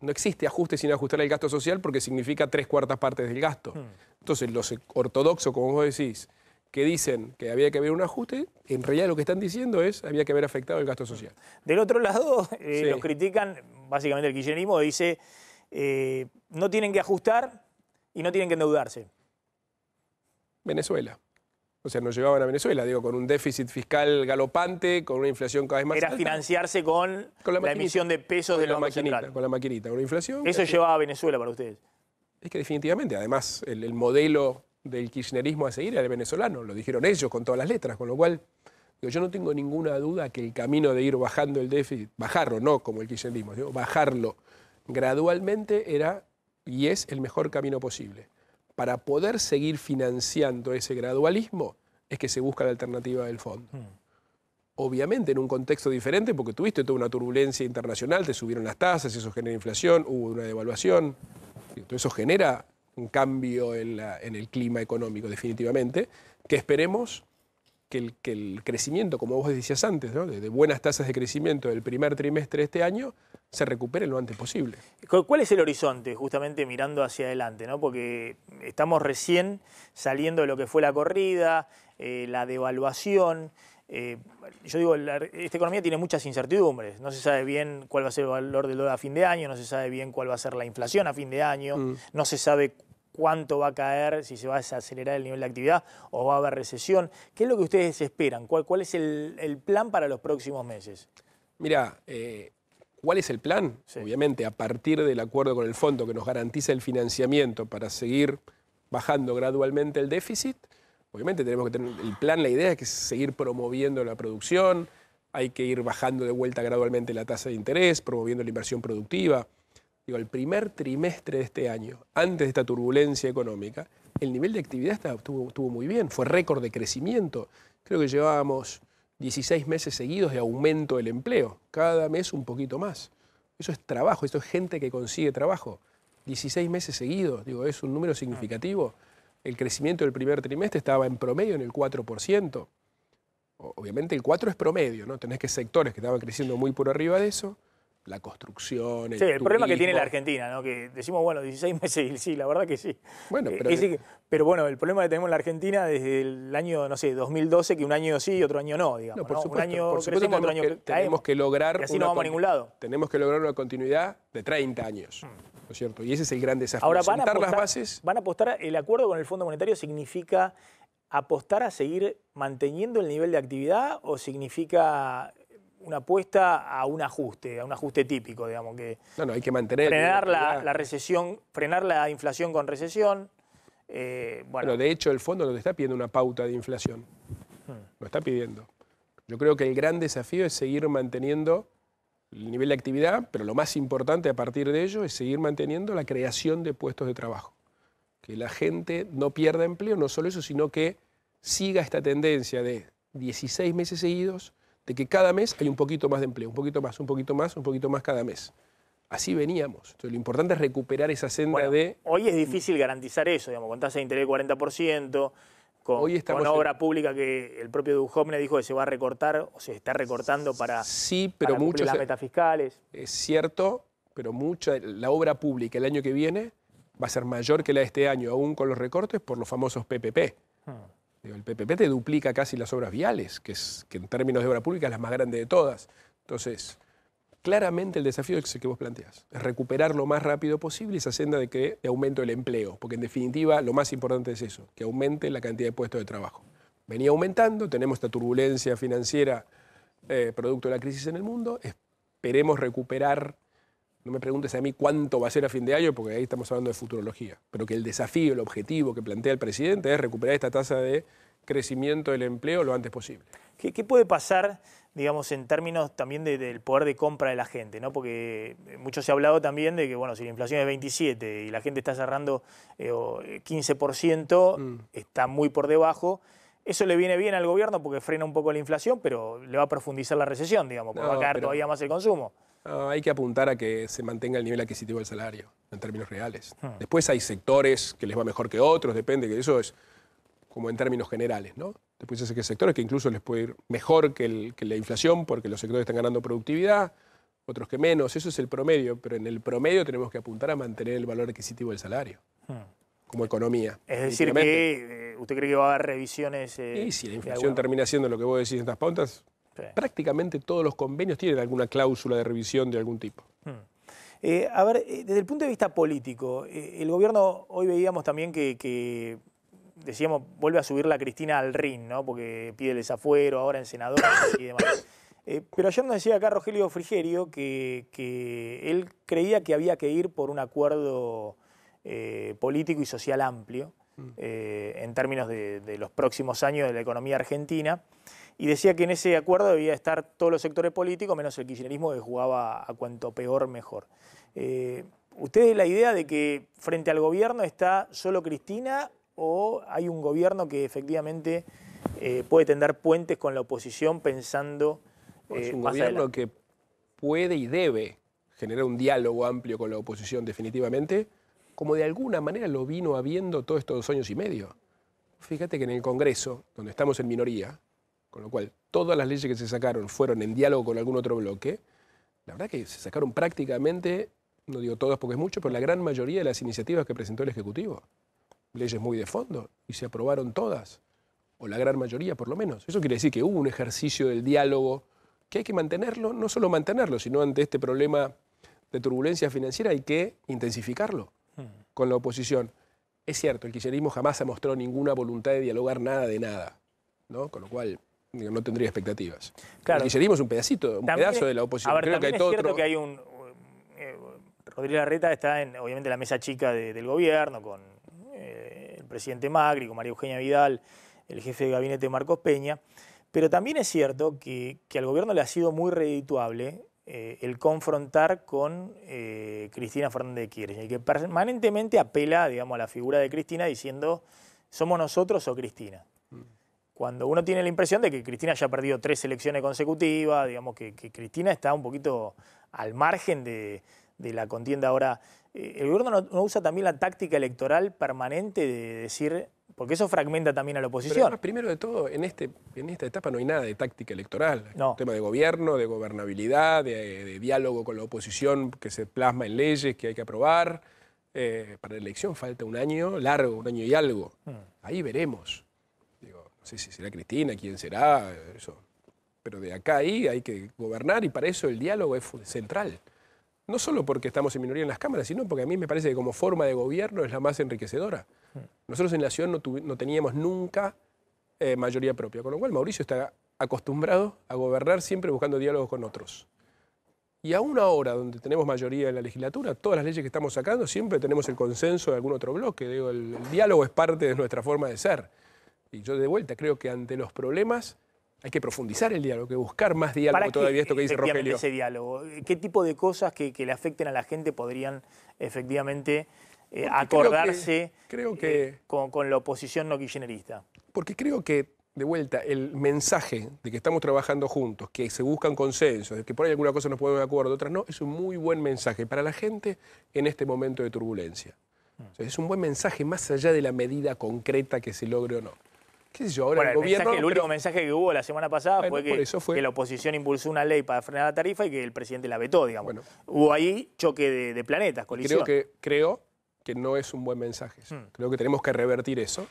No existe ajuste sin ajustar el gasto social porque significa 3/4 partes del gasto. Entonces, los ortodoxos, como vos decís, que dicen que había que haber un ajuste, en realidad lo que están diciendo es había que haber afectado el gasto social. Del otro lado, los critican, básicamente el kirchnerismo dice, no tienen que ajustar y no tienen que endeudarse. Venezuela. O sea, nos llevaban a Venezuela, digo, con un déficit fiscal galopante, con una inflación cada vez más alta. Era financiarse con la emisión de pesos de la maquinita. Con la maquinita, una inflación. ¿Eso llevaba a Venezuela para ustedes? Es que definitivamente, además, el modelo del kirchnerismo a seguir era el venezolano, lo dijeron ellos con todas las letras, con lo cual digo, yo no tengo ninguna duda que el camino de ir bajando el déficit, bajarlo, no como el kirchnerismo, digo, bajarlo gradualmente era y es el mejor camino posible. Para poder seguir financiando ese gradualismo es que se busca la alternativa del fondo. Obviamente en un contexto diferente, porque tuviste toda una turbulencia internacional, te subieron las tasas, eso genera inflación, hubo una devaluación, todo eso genera un cambio en el clima económico definitivamente, que esperemos que el crecimiento, como vos decías antes, ¿no? de buenas tasas de crecimiento del primer trimestre de este año, se recupere lo antes posible. ¿Cuál es el horizonte, justamente mirando hacia adelante, ¿no? Porque estamos recién saliendo de lo que fue la corrida, la devaluación. Yo digo, esta economía tiene muchas incertidumbres. No se sabe bien cuál va a ser el valor del dólar a fin de año, no se sabe bien cuál va a ser la inflación a fin de año, no se sabe cuánto va a caer, si se va a desacelerar el nivel de actividad o va a haber recesión. ¿Qué es lo que ustedes esperan? ¿Cuál es el plan para los próximos meses? Mira, ¿cuál es el plan? Sí. Obviamente, a partir del acuerdo con el fondo que nos garantiza el financiamiento para seguir bajando gradualmente el déficit, obviamente tenemos que tener el plan, la idea es que seguir promoviendo la producción, hay que ir bajando de vuelta gradualmente la tasa de interés, promoviendo la inversión productiva. Digo, el primer trimestre de este año, antes de esta turbulencia económica, el nivel de actividad estuvo muy bien, fue récord de crecimiento. Creo que llevábamos 16 meses seguidos de aumento del empleo, cada mes un poquito más. Eso es trabajo, esto es gente que consigue trabajo. 16 meses seguidos, digo, es un número significativo. El crecimiento del primer trimestre estaba en promedio en el 4%. Obviamente el 4 es promedio, ¿no? Tenés que sectores que estaban creciendo muy por arriba de eso, la construcción, el problema que tiene la Argentina, ¿no? Que decimos, bueno, 16 meses, y sí, la verdad que sí. Bueno, pero bueno, el problema que tenemos en la Argentina desde el año, no sé, 2020, que un año sí y otro año no, digamos. No, por supuesto, un año crecemos, otro año tenemos que lograr y así no vamos a ningún lado. Tenemos que lograr una continuidad de 30 años, ¿no es cierto? Y ese es el gran desafío. Ahora, sentar las bases. van a apostar, el acuerdo con el Fondo Monetario significa apostar a seguir manteniendo el nivel de actividad o significa una apuesta a un ajuste típico, digamos, que no, hay que mantener frenar la recesión, frenar la inflación con recesión. Bueno, de hecho el fondo no te está pidiendo una pauta de inflación, lo está pidiendo. Yo creo que el gran desafío es seguir manteniendo el nivel de actividad, pero lo más importante a partir de ello es seguir manteniendo la creación de puestos de trabajo. Que la gente no pierda empleo, no solo eso, sino que siga esta tendencia de 16 meses seguidos, de que cada mes hay un poquito más de empleo, un poquito más, un poquito más, un poquito más cada mes. Así veníamos. Entonces, lo importante es recuperar esa senda de... Hoy es difícil garantizar eso, digamos, con tasa de interés del 40%, con obra pública que el propio Duhovne dijo que se va a recortar o se está recortando para, pero para cumplir las metas fiscales. Es cierto, pero la obra pública el año que viene va a ser mayor que la de este año, aún con los recortes, por los famosos PPP. El PPP te duplica casi las obras viales, que en términos de obra pública es la más grande de todas. Entonces, claramente el desafío es el que vos planteás, es recuperar lo más rápido posible esa senda de aumento del empleo, porque en definitiva lo más importante es eso, que aumente la cantidad de puestos de trabajo. Venía aumentando, tenemos esta turbulencia financiera producto de la crisis en el mundo, esperemos recuperar. No me preguntes a mí cuánto va a ser a fin de año, porque ahí estamos hablando de futurología. Pero que el desafío, el objetivo que plantea el presidente es recuperar esta tasa de crecimiento del empleo lo antes posible. ¿Qué puede pasar, digamos, en términos también del poder de compra de la gente, ¿no? Porque mucho se ha hablado también de que, bueno, si la inflación es 27 y la gente está cerrando 15%, está muy por debajo. Eso le viene bien al gobierno porque frena un poco la inflación, pero le va a profundizar la recesión, digamos, porque va a caer todavía más el consumo. No, hay que apuntar a que se mantenga el nivel adquisitivo del salario, en términos reales. Después hay sectores que les va mejor que otros, depende, que eso es como en términos generales, ¿no? Después hay sectores que incluso les puede ir mejor que la inflación porque los sectores están ganando productividad, otros que menos, eso es el promedio, pero en el promedio tenemos que apuntar a mantener el valor adquisitivo del salario, como economía. Es decir, que ¿usted cree que va a haber revisiones? Y si la inflación termina siendo lo que vos decís en estas pautas, prácticamente todos los convenios tienen alguna cláusula de revisión de algún tipo. A ver, desde el punto de vista político, el gobierno, hoy veíamos también que decíamos, vuelve a subir la Cristina al ring, ¿no? Porque pide el desafuero ahora en senadores y demás. Pero ayer nos decía acá Rogelio Frigerio que él creía que había que ir por un acuerdo político y social amplio en términos de los próximos años de la economía argentina. Y decía que en ese acuerdo debía estar todos los sectores políticos, menos el kirchnerismo que jugaba a cuanto peor mejor. ¿Usted la idea de que frente al gobierno está solo Cristina o hay un gobierno que efectivamente puede tender puentes con la oposición pensando es un más gobierno adelante? que puede y debe generar un diálogo amplio con la oposición definitivamente, como de alguna manera lo vino habiendo todos estos 2 años y medio. Fíjate que en el Congreso, donde estamos en minoría, con lo cual todas las leyes que se sacaron fueron en diálogo con algún otro bloque, la verdad que se sacaron prácticamente, no digo todas porque es mucho, pero la gran mayoría de las iniciativas que presentó el Ejecutivo. Leyes muy de fondo, y se aprobaron todas, o la gran mayoría por lo menos. Eso quiere decir que hubo un ejercicio del diálogo que hay que mantenerlo, no solo mantenerlo, sino ante este problema de turbulencia financiera hay que intensificarlo con la oposición. Es cierto, el kirchnerismo jamás ha mostrado ninguna voluntad de dialogar nada de nada, ¿no? Con lo cual no tendría expectativas. Claro. El kirchnerismo es un pedazo de la oposición. A ver, creo que hay es cierto que hay un... Rodríguez Larreta está obviamente en la mesa chica del gobierno con el presidente Macri, con María Eugenia Vidal, el jefe de gabinete Marcos Peña, pero también es cierto que al gobierno le ha sido muy redituable el confrontar con Cristina Fernández de Kirchner, y que permanentemente apela, digamos, a la figura de Cristina diciendo ¿somos nosotros o Cristina? Cuando uno tiene la impresión de que Cristina ya ha perdido 3 elecciones consecutivas, digamos que Cristina está un poquito al margen de de la contienda ahora, ¿el gobierno no usa también la táctica electoral permanente de decir, porque eso fragmenta también a la oposición? Pero además, primero de todo, en esta etapa no hay nada de táctica electoral. No. Un tema de gobierno, de gobernabilidad, de diálogo con la oposición que se plasma en leyes que hay que aprobar. Para la elección falta un año largo, un año y algo. Ahí veremos. Digo, no sé si será Cristina, quién será, eso. Pero de acá a ahí hay que gobernar y para eso el diálogo es central. No solo porque estamos en minoría en las cámaras, sino porque a mí me parece que como forma de gobierno es la más enriquecedora. Nosotros en la ciudad no teníamos nunca mayoría propia, con lo cual Mauricio está acostumbrado a gobernar siempre buscando diálogos con otros. Y aún ahora, donde tenemos mayoría en la legislatura, todas las leyes que estamos sacando siempre tenemos el consenso de algún otro bloque. Digo, el diálogo es parte de nuestra forma de ser. Y yo de vuelta creo que ante los problemas hay que profundizar el diálogo, que buscar más diálogo todavía, esto que dice Rogelio. Ese diálogo, ¿qué tipo de cosas que le afecten a la gente podrían efectivamente acordarse con la oposición no kirchnerista? Porque creo que, de vuelta, el mensaje de que estamos trabajando juntos, que se buscan consensos, de que por ahí alguna cosa nos podemos de acuerdo, otras no, es un muy buen mensaje para la gente en este momento de turbulencia. O sea, es un buen mensaje más allá de la medida concreta que se logre o no. ¿Qué sé yo? Ahora el gobierno, el último mensaje que hubo la semana pasada fue que la oposición impulsó una ley para frenar la tarifa y que el presidente la vetó, digamos. Hubo ahí choque de planetas, colisión. Creo que no es un buen mensaje. Creo que tenemos que revertir eso.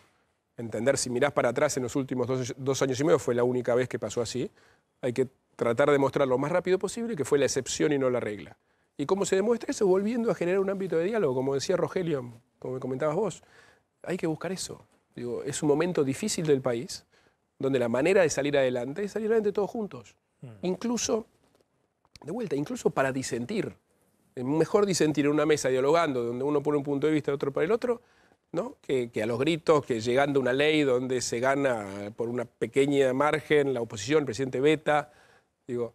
Entender, si mirás para atrás en los últimos 2 años y medio, fue la única vez que pasó así. Hay que tratar de mostrar lo más rápido posible que fue la excepción y no la regla. ¿Y cómo se demuestra eso? Volviendo a generar un ámbito de diálogo, como decía Rogelio, como me comentabas vos. Hay que buscar eso. Digo, es un momento difícil del país, donde la manera de salir adelante es salir adelante todos juntos. Incluso, de vuelta, incluso para disentir. Es mejor disentir en una mesa dialogando, donde uno pone un punto de vista y otro para el otro, ¿no? que a los gritos, que llegando a una ley donde se gana por una pequeña margen la oposición, el presidente veta. Digo,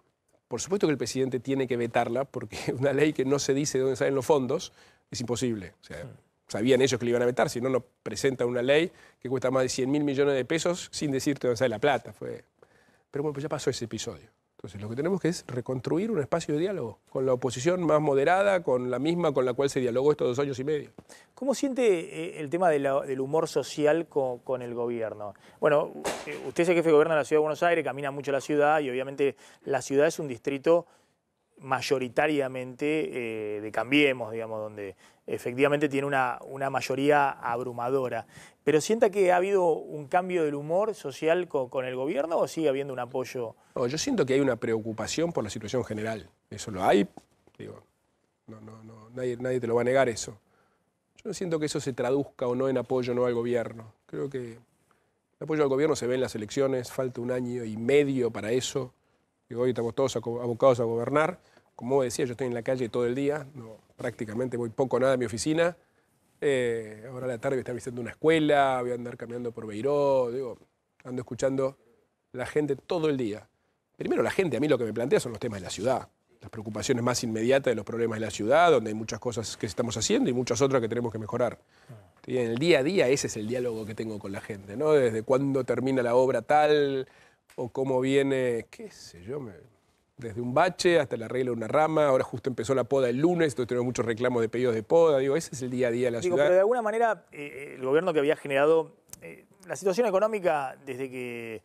por supuesto que el presidente tiene que vetarla, porque una ley que no se dice de dónde salen los fondos es imposible. O sea, sabían ellos que le iban a vetar, si no, no presentan una ley que cuesta más de 100.000 millones de pesos sin decirte dónde sale la plata. Pero bueno, pues ya pasó ese episodio. Entonces lo que tenemos que es reconstruir un espacio de diálogo con la oposición más moderada, con la misma con la cual se dialogó estos 2 años y medio. ¿Cómo siente el tema del humor social con el gobierno? Bueno, usted es el jefe de gobierno de la Ciudad de Buenos Aires, camina mucho la ciudad y obviamente la ciudad es un distrito mayoritariamente de Cambiemos, digamos, donde efectivamente tiene una mayoría abrumadora. ¿Pero sienta que ha habido un cambio del humor social con el gobierno o sigue habiendo un apoyo? No, yo siento que hay una preocupación por la situación general. Eso lo hay, digo, nadie te lo va a negar eso. Yo no siento que eso se traduzca o no en apoyo o no al gobierno. Creo que el apoyo al gobierno se ve en las elecciones, falta 1 año y medio para eso. Y hoy estamos todos abocados a gobernar. Como decía, yo estoy en la calle todo el día, prácticamente voy poco o nada a mi oficina. Ahora a la tarde voy a estar visitando una escuela, voy a andar caminando por Beiró, ando escuchando la gente todo el día. Primero la gente, a mí lo que me plantea son los temas de la ciudad, las preocupaciones más inmediatas de los problemas de la ciudad, donde hay muchas cosas que estamos haciendo y muchas otras que tenemos que mejorar. Y en el día a día ese es el diálogo que tengo con la gente, ¿no? Desde cuándo termina la obra tal, o cómo viene, qué sé yo, desde un bache hasta el arreglo de una rama. Ahora justo empezó la poda el lunes, entonces tenemos muchos reclamos de pedidos de poda. Ese es el día a día de la ciudad. Pero de alguna manera el gobierno que había generado la situación económica desde que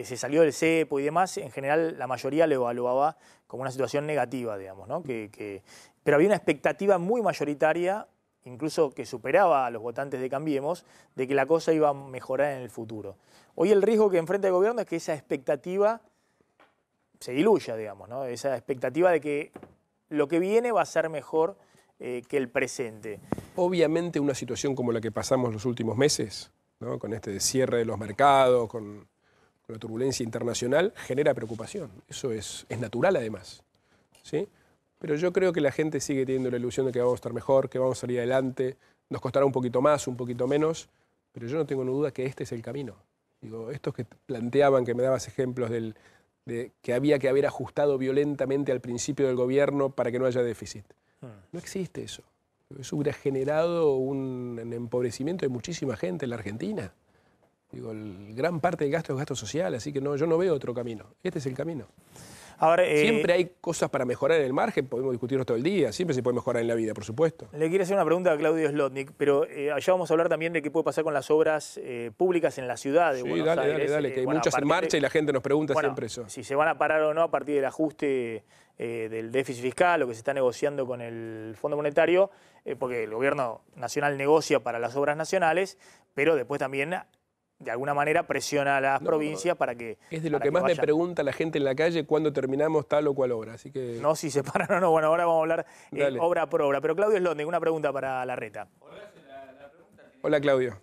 se salió del cepo y demás, en general la mayoría lo evaluaba como una situación negativa, digamos, ¿no? Pero había una expectativa muy mayoritaria, incluso que superaba a los votantes de Cambiemos, de que la cosa iba a mejorar en el futuro. Hoy el riesgo que enfrenta el gobierno es que esa expectativa se diluya, digamos, ¿no? Esa expectativa de que lo que viene va a ser mejor que el presente. Obviamente una situación como la que pasamos los últimos meses, ¿no? Con este cierre de los mercados, con la turbulencia internacional, genera preocupación. Eso es natural además, ¿sí? Pero yo creo que la gente sigue teniendo la ilusión de que vamos a estar mejor, que vamos a salir adelante. Nos costará un poquito más, un poquito menos, pero yo no tengo duda que este es el camino. Digo, estos que planteaban, que me dabas ejemplos de que había que haber ajustado violentamente al principio del gobierno para que no haya déficit. No existe eso. Eso hubiera generado un empobrecimiento de muchísima gente en la Argentina. Digo, gran parte del gasto es gasto social, así que no, yo no veo otro camino. Este es el camino. Ahora, siempre hay cosas para mejorar en el margen, podemos discutirlos todo el día, siempre se puede mejorar en la vida, por supuesto. Le quiero hacer una pregunta a Claudio Zlotnik, pero allá vamos a hablar también de qué puede pasar con las obras públicas en la ciudad de Buenos Aires. Dale, que hay muchas en marcha y la gente nos pregunta siempre eso. Si se van a parar o no a partir del ajuste del déficit fiscal, lo que se está negociando con el Fondo Monetario, porque el gobierno nacional negocia para las obras nacionales, pero después también de alguna manera presiona a las provincias para que... Es de lo que más me pregunta la gente en la calle cuándo terminamos tal o cual obra, así que... No, si se paran o no. Bueno, ahora vamos a hablar obra por obra. Pero Claudio Zlotnik, una pregunta para Larreta. Hola, Claudio.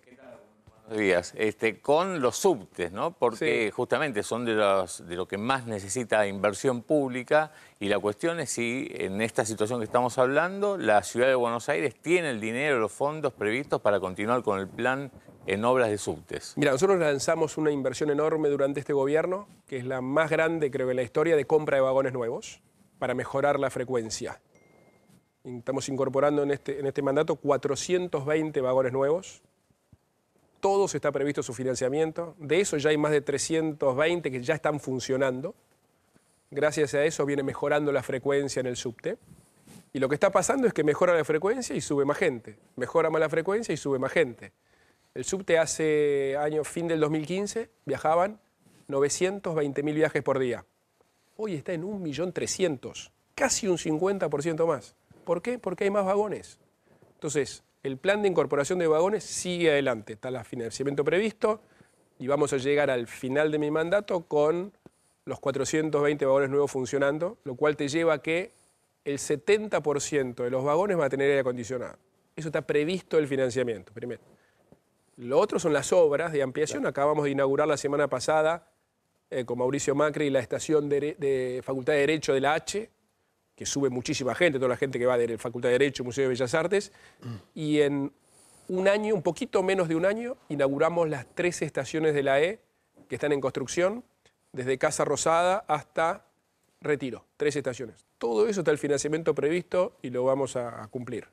Buenos días. Con los subtes, ¿no? Porque justamente son de lo que más necesita inversión pública, y la cuestión es si en esta situación que estamos hablando, la ciudad de Buenos Aires tiene el dinero, los fondos previstos para continuar con el plan en obras de subtes. Mira, nosotros lanzamos una inversión enorme durante este gobierno, que es la más grande, creo, en la historia, de compra de vagones nuevos para mejorar la frecuencia. Estamos incorporando en este mandato 420 vagones nuevos. Todos está previsto su financiamiento. De eso ya hay más de 320 que ya están funcionando. Gracias a eso viene mejorando la frecuencia en el subte. Y lo que está pasando es que mejora la frecuencia y sube más gente. Mejora más la frecuencia y sube más gente. El subte hace fin del 2015, viajaban 920.000 viajes por día. Hoy está en 1.300.000, casi un 50% más. ¿Por qué? Porque hay más vagones. Entonces, el plan de incorporación de vagones sigue adelante. Está el financiamiento previsto y vamos a llegar al final de mi mandato con los 420 vagones nuevos funcionando, lo cual te lleva a que el 70% de los vagones va a tener aire acondicionado. Eso está previsto el financiamiento, primero. Lo otro son las obras de ampliación. Acabamos de inaugurar la semana pasada con Mauricio Macri la estación de Facultad de Derecho de la H, que sube muchísima gente, toda la gente que va de la Facultad de Derecho, Museo de Bellas Artes, y en un año, un poquito menos de un año, inauguramos las 13 estaciones de la E que están en construcción, desde Casa Rosada hasta Retiro, 13 estaciones. Todo eso está el financiamiento previsto y lo vamos a cumplir.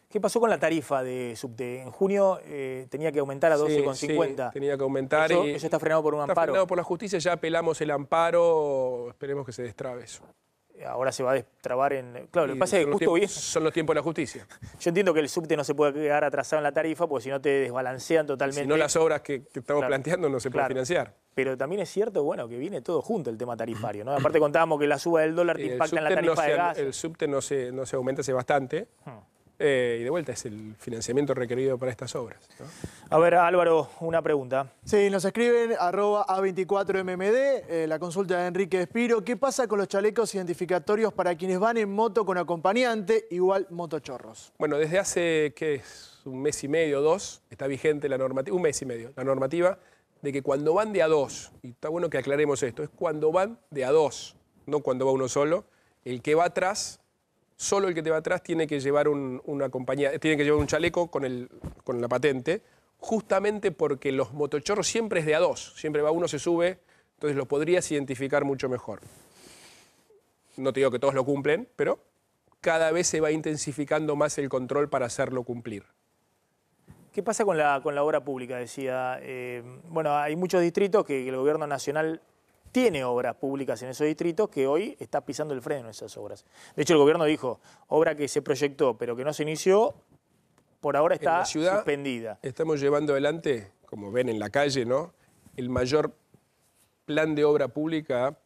¿Qué pasó con la tarifa de subte? En junio tenía que aumentar a 12,50. Sí, tenía que aumentar. Eso está frenado por un amparo. Está frenado por la justicia, ya apelamos el amparo, esperemos que se destrabe eso. Ahora se va a destrabar en... Claro, lo que pasa es que justo bien... Son los tiempos de la justicia. Yo entiendo que el subte no se puede quedar atrasado en la tarifa porque si no te desbalancean totalmente. Si no, las obras que estamos planteando no se pueden financiar. Pero también es cierto, bueno, que viene todo junto el tema tarifario, ¿no? Aparte contábamos que la suba del dólar te impacta en la tarifa de gas. El subte no se aumenta hace bastante. Y de vuelta es el financiamiento requerido para estas obras, ¿no? A ver, Álvaro, una pregunta. Sí, nos escriben @A24MMD, la consulta de Enrique Espiro. ¿Qué pasa con los chalecos identificatorios para quienes van en moto con acompañante, igual motochorros? Bueno, desde hace, ¿qué es? Un mes y medio, 2, está vigente la normativa, un mes y medio, la normativa de que cuando van de a 2, y está bueno que aclaremos esto, es cuando van de a 2, no cuando va uno solo, el que va atrás... Solo el que te va atrás tiene que llevar tiene que llevar un chaleco con la patente, justamente porque los motochorros siempre es de a 2, siempre va uno, se sube, entonces lo podrías identificar mucho mejor. No te digo que todos lo cumplen, pero cada vez se va intensificando más el control para hacerlo cumplir. ¿Qué pasa con la obra pública? Decía, bueno, hay muchos distritos que el gobierno nacional tiene obras públicas en esos distritos que hoy está pisando el freno en esas obras. De hecho, el gobierno dijo, obra que se proyectó pero que no se inició, por ahora está suspendida. Estamos llevando adelante, como ven en la calle, ¿no?, el mayor plan de obra pública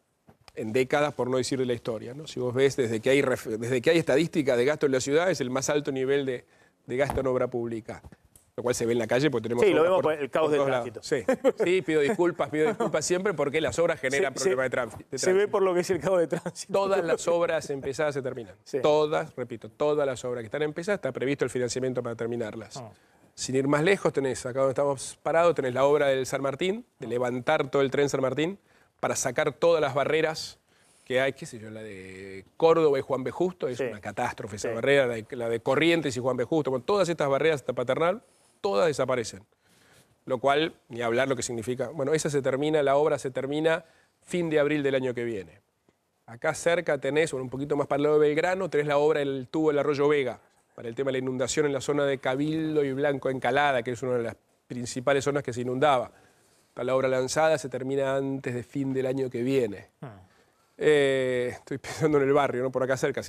en décadas, por no decir de la historia, ¿no? Si vos ves, desde que hay estadística de gasto en la ciudad, es el más alto nivel de gasto en obra pública. Lo cual se ve en la calle porque tenemos... Sí, lo vemos por el caos de tránsito. Sí, pido disculpas siempre porque las obras generan problemas de tránsito. Se ve por lo que es el caos de tránsito. Todas las obras empezadas se terminan. Sí. Todas, repito, todas las obras que están empezadas está previsto el financiamiento para terminarlas. Sin ir más lejos, tenés, acá donde estamos parados, tenés la obra del San Martín, de levantar todo el tren San Martín para sacar todas las barreras que hay, qué sé yo, la de Córdoba y Juan B. Justo, es una catástrofe esa barrera, la de Corrientes y Juan B. Justo, con todas estas barreras hasta Paternal, todas desaparecen. Lo cual, ni hablar lo que significa. Bueno, la obra se termina fin de abril del año que viene. Acá cerca tenés, un poquito más para el lado de Belgrano, tenés la obra del tubo del Arroyo Vega, para el tema de la inundación en la zona de Cabildo y Blanco Encalada, que es una de las principales zonas que se inundaba. Está la obra lanzada, se termina antes de fin del año que viene. Estoy pensando en el barrio, ¿no? Por acá cerca.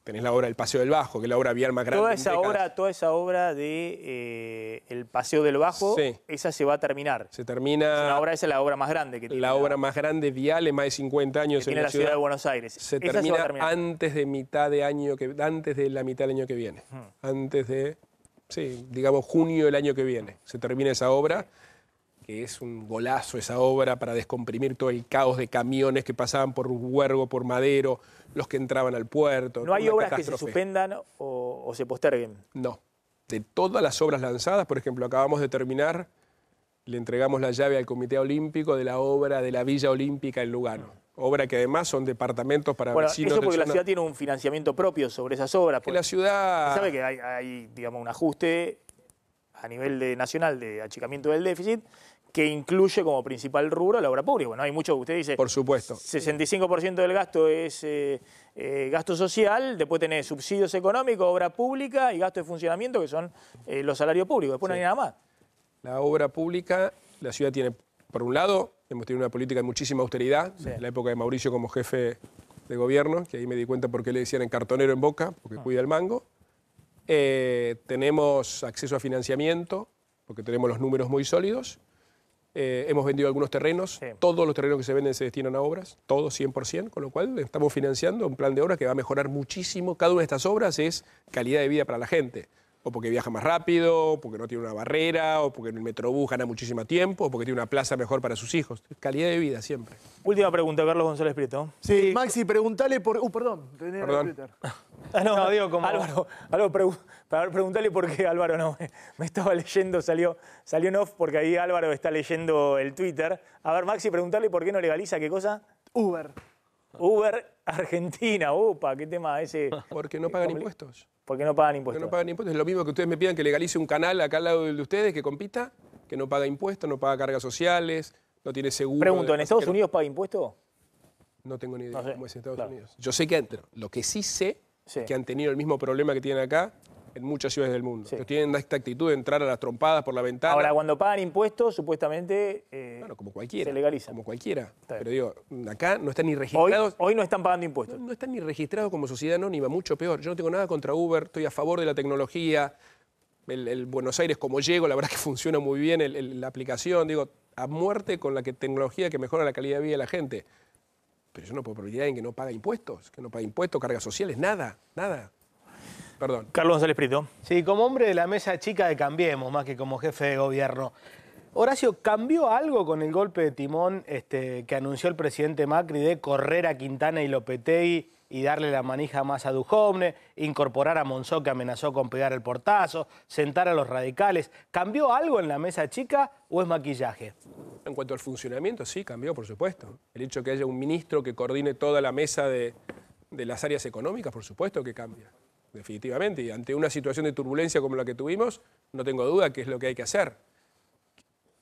Tenés la obra del Paseo del Bajo, que es la obra vial más grande. Toda esa obra de el Paseo del Bajo, sí, esa se va a terminar. Se termina. Esa es la obra más grande que tiene. La obra más grande vial en más de 50 años que tiene la ciudad de Buenos Aires. Se termina antes de la mitad del año que viene. Antes de, sí, digamos junio del año que viene. Se termina esa obra, que es un golazo esa obra para descomprimir todo el caos de camiones que pasaban por Huergo, por Madero, los que entraban al puerto. ¿No hay obras que se suspendan o se posterguen? No. De todas las obras lanzadas, por ejemplo, acabamos de terminar, le entregamos la llave al Comité Olímpico de la obra de la Villa Olímpica en Lugano. Obra que además son departamentos para vecinos. Eso porque la ciudad tiene un financiamiento propio sobre esas obras. La ciudad... Sabe que hay digamos, un ajuste a nivel nacional de achicamiento del déficit que incluye como principal rubro la obra pública. Bueno, hay mucho que usted dice. Por supuesto. 65% del gasto es gasto social, después tenés subsidios económicos, obra pública y gasto de funcionamiento, que son los salarios públicos. Después no hay nada más. La obra pública, la ciudad tiene, por un lado, hemos tenido una política de muchísima austeridad, en la época de Mauricio como jefe de gobierno, que ahí me di cuenta por qué le decían cartonero en Boca, porque cuida el mango. Tenemos acceso a financiamiento, porque tenemos los números muy sólidos. Hemos vendido algunos terrenos, todos los terrenos que se venden se destinan a obras, todos 100%, con lo cual estamos financiando un plan de obras que va a mejorar muchísimo. Cada una de estas obras es calidad de vida para la gente, o porque viaja más rápido, o porque no tiene una barrera, o porque en el Metrobús gana muchísimo tiempo, o porque tiene una plaza mejor para sus hijos. Calidad de vida siempre. Última pregunta, Carlos González Prieto. Sí, Maxi, preguntale por... perdón. Perdón. No, digo como... Álvaro, preguntale por qué Álvaro no. Me estaba leyendo, salió en off porque ahí Álvaro está leyendo el Twitter. A ver, Maxi, preguntarle por qué no legaliza, ¿qué cosa? Uber Argentina, opa, qué tema ese. Porque no pagan impuestos. Porque no pagan impuestos. Porque no pagan impuestos. Es lo mismo que ustedes me pidan que legalice un canal acá al lado de ustedes que compita, que no paga impuestos, no paga cargas sociales, no tiene seguro. Pregunto, ¿en Estados Unidos paga impuestos? No tengo ni idea cómo es en Estados Unidos. Yo sé que lo que sí sé es que han tenido el mismo problema que tienen acá en muchas ciudades del mundo. Que tienen esta actitud de entrar a las trompadas por la ventana. Ahora, cuando pagan impuestos, supuestamente como cualquiera, se legaliza. Como cualquiera. Pero digo, acá no están ni registrados. Hoy no están pagando impuestos. No están ni registrados como sociedad anónima, mucho peor. Yo no tengo nada contra Uber, estoy a favor de la tecnología. El Buenos Aires, como llego, la verdad que funciona muy bien la aplicación. Digo, a muerte con la tecnología que mejora la calidad de vida de la gente. Pero yo no puedo prohibir a alguien que no paga impuestos, cargas sociales, nada. Perdón. Carlos González Prieto. Sí, como hombre de la mesa chica de Cambiemos, más que como jefe de gobierno. Horacio, ¿cambió algo con el golpe de timón que anunció el presidente Macri de correr a Quintana y Lopetegui y darle la manija más a Duhovne, incorporar a Monzó, que amenazó con pegar el portazo, sentar a los radicales? ¿Cambió algo en la mesa chica o es maquillaje? En cuanto al funcionamiento, sí, cambió, por supuesto. El hecho de que haya un ministro que coordine toda la mesa de las áreas económicas, por supuesto que cambia. Definitivamente, y ante una situación de turbulencia como la que tuvimos, no tengo duda que es lo que hay que hacer.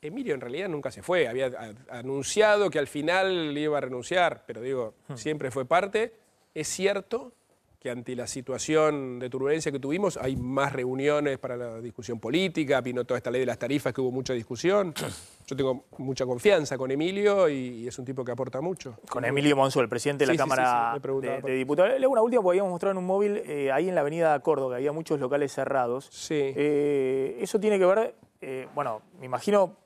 Emilio en realidad nunca se fue, había anunciado que al final iba a renunciar, pero digo, siempre fue parte. Es cierto que ante la situación de turbulencia que tuvimos hay más reuniones para la discusión política, vino toda esta ley de las tarifas que hubo mucha discusión. Yo tengo mucha confianza con Emilio y es un tipo que aporta mucho. Con Emilio Monzó, el presidente de la Cámara de Diputados. Le hago una última, porque habíamos mostrado en un móvil ahí en la avenida Córdoba, había muchos locales cerrados. Sí. Eso tiene que ver, bueno, me imagino,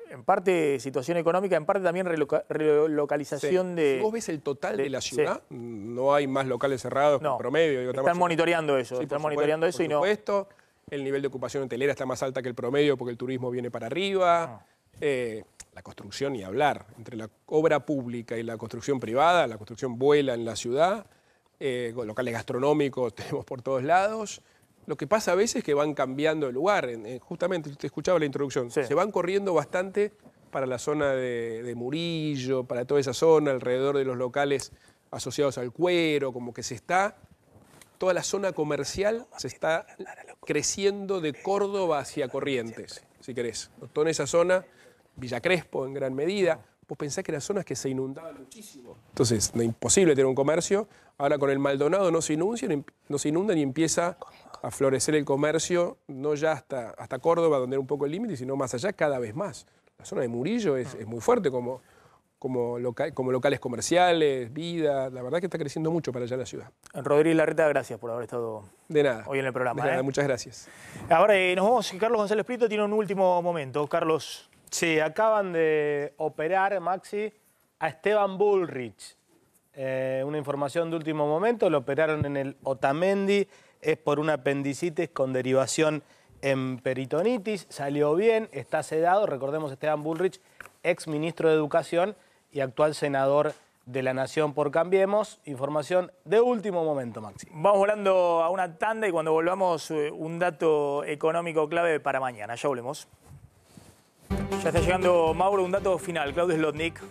en parte situación económica, en parte también relocalización de... Si vos ves el total de la ciudad, no hay más locales cerrados que promedio. Digo, están monitoreando eso, Por supuesto, el nivel de ocupación hotelera está más alta que el promedio porque el turismo viene para arriba. La construcción, ni hablar. Entre la obra pública y la construcción privada, la construcción vuela en la ciudad. Locales gastronómicos tenemos por todos lados. Lo que pasa a veces es que van cambiando de lugar. Justamente, te escuchaba la introducción, se van corriendo bastante para la zona de Murillo, para toda esa zona, alrededor de los locales asociados al cuero, como que toda la zona comercial se está creciendo de Córdoba hacia Corrientes, si querés. Toda esa zona, Villa Crespo en gran medida. Vos pensás que eran zonas que se inundaban muchísimo. Entonces, es imposible tener un comercio. Ahora con el Maldonado no se inundan y empieza a florecer el comercio, no ya hasta Córdoba, donde era un poco el límite, sino más allá, cada vez más. La zona de Murillo es muy fuerte como como locales comerciales, vida. La verdad que está creciendo mucho para allá la ciudad. Rodríguez Larreta, gracias por haber estado de nada hoy en el programa. De nada, muchas gracias. Ahora nos vamos, Carlos González Prieto tiene un último momento. Carlos. Sí, acaban de operar, Maxi, a Esteban Bullrich. Una información de último momento, lo operaron en el Otamendi, es por una apendicitis con derivación en peritonitis, salió bien, está sedado. Recordemos, Esteban Bullrich, ex ministro de Educación y actual senador de la Nación por Cambiemos. Información de último momento, Maxi. Vamos volando a una tanda y cuando volvamos un dato económico clave para mañana. Ya volvemos. Ya está llegando Mauro, un dato final. Claudio Slotnick.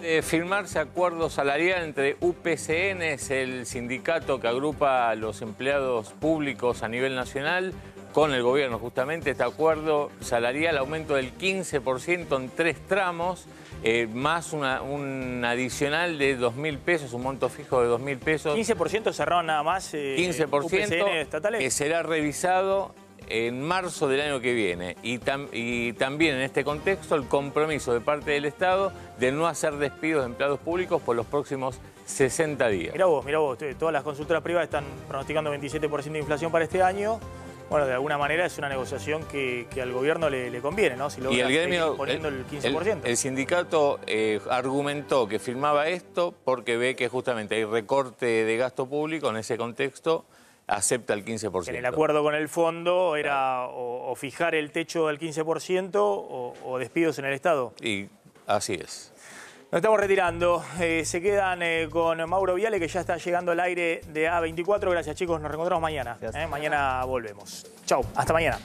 De firmarse acuerdo salarial entre UPCN, es el sindicato que agrupa a los empleados públicos a nivel nacional, con el gobierno justamente. Este acuerdo salarial, aumento del 15% en 3 tramos, más un adicional de 2.000 pesos, un monto fijo de 2.000 pesos. 15% cerraron nada más 15% UPCN estatales. Que será revisado en marzo del año que viene. Y también en este contexto el compromiso de parte del Estado de no hacer despidos de empleados públicos por los próximos 60 días. Mirá vos, todas las consultoras privadas están pronosticando 27% de inflación para este año. Bueno, de alguna manera es una negociación que al gobierno le conviene, ¿no? Si y el gremio, poniendo el 15%. El sindicato argumentó que firmaba esto porque ve que justamente hay recorte de gasto público en ese contexto. Acepta el 15%. En el acuerdo con el fondo era o fijar el techo del 15% o despidos en el Estado. Y así es. Nos estamos retirando. Se quedan con Mauro Viale, que ya está llegando al aire de A24. Gracias, chicos. Nos reencontramos mañana. Mañana volvemos. Chau. Hasta mañana.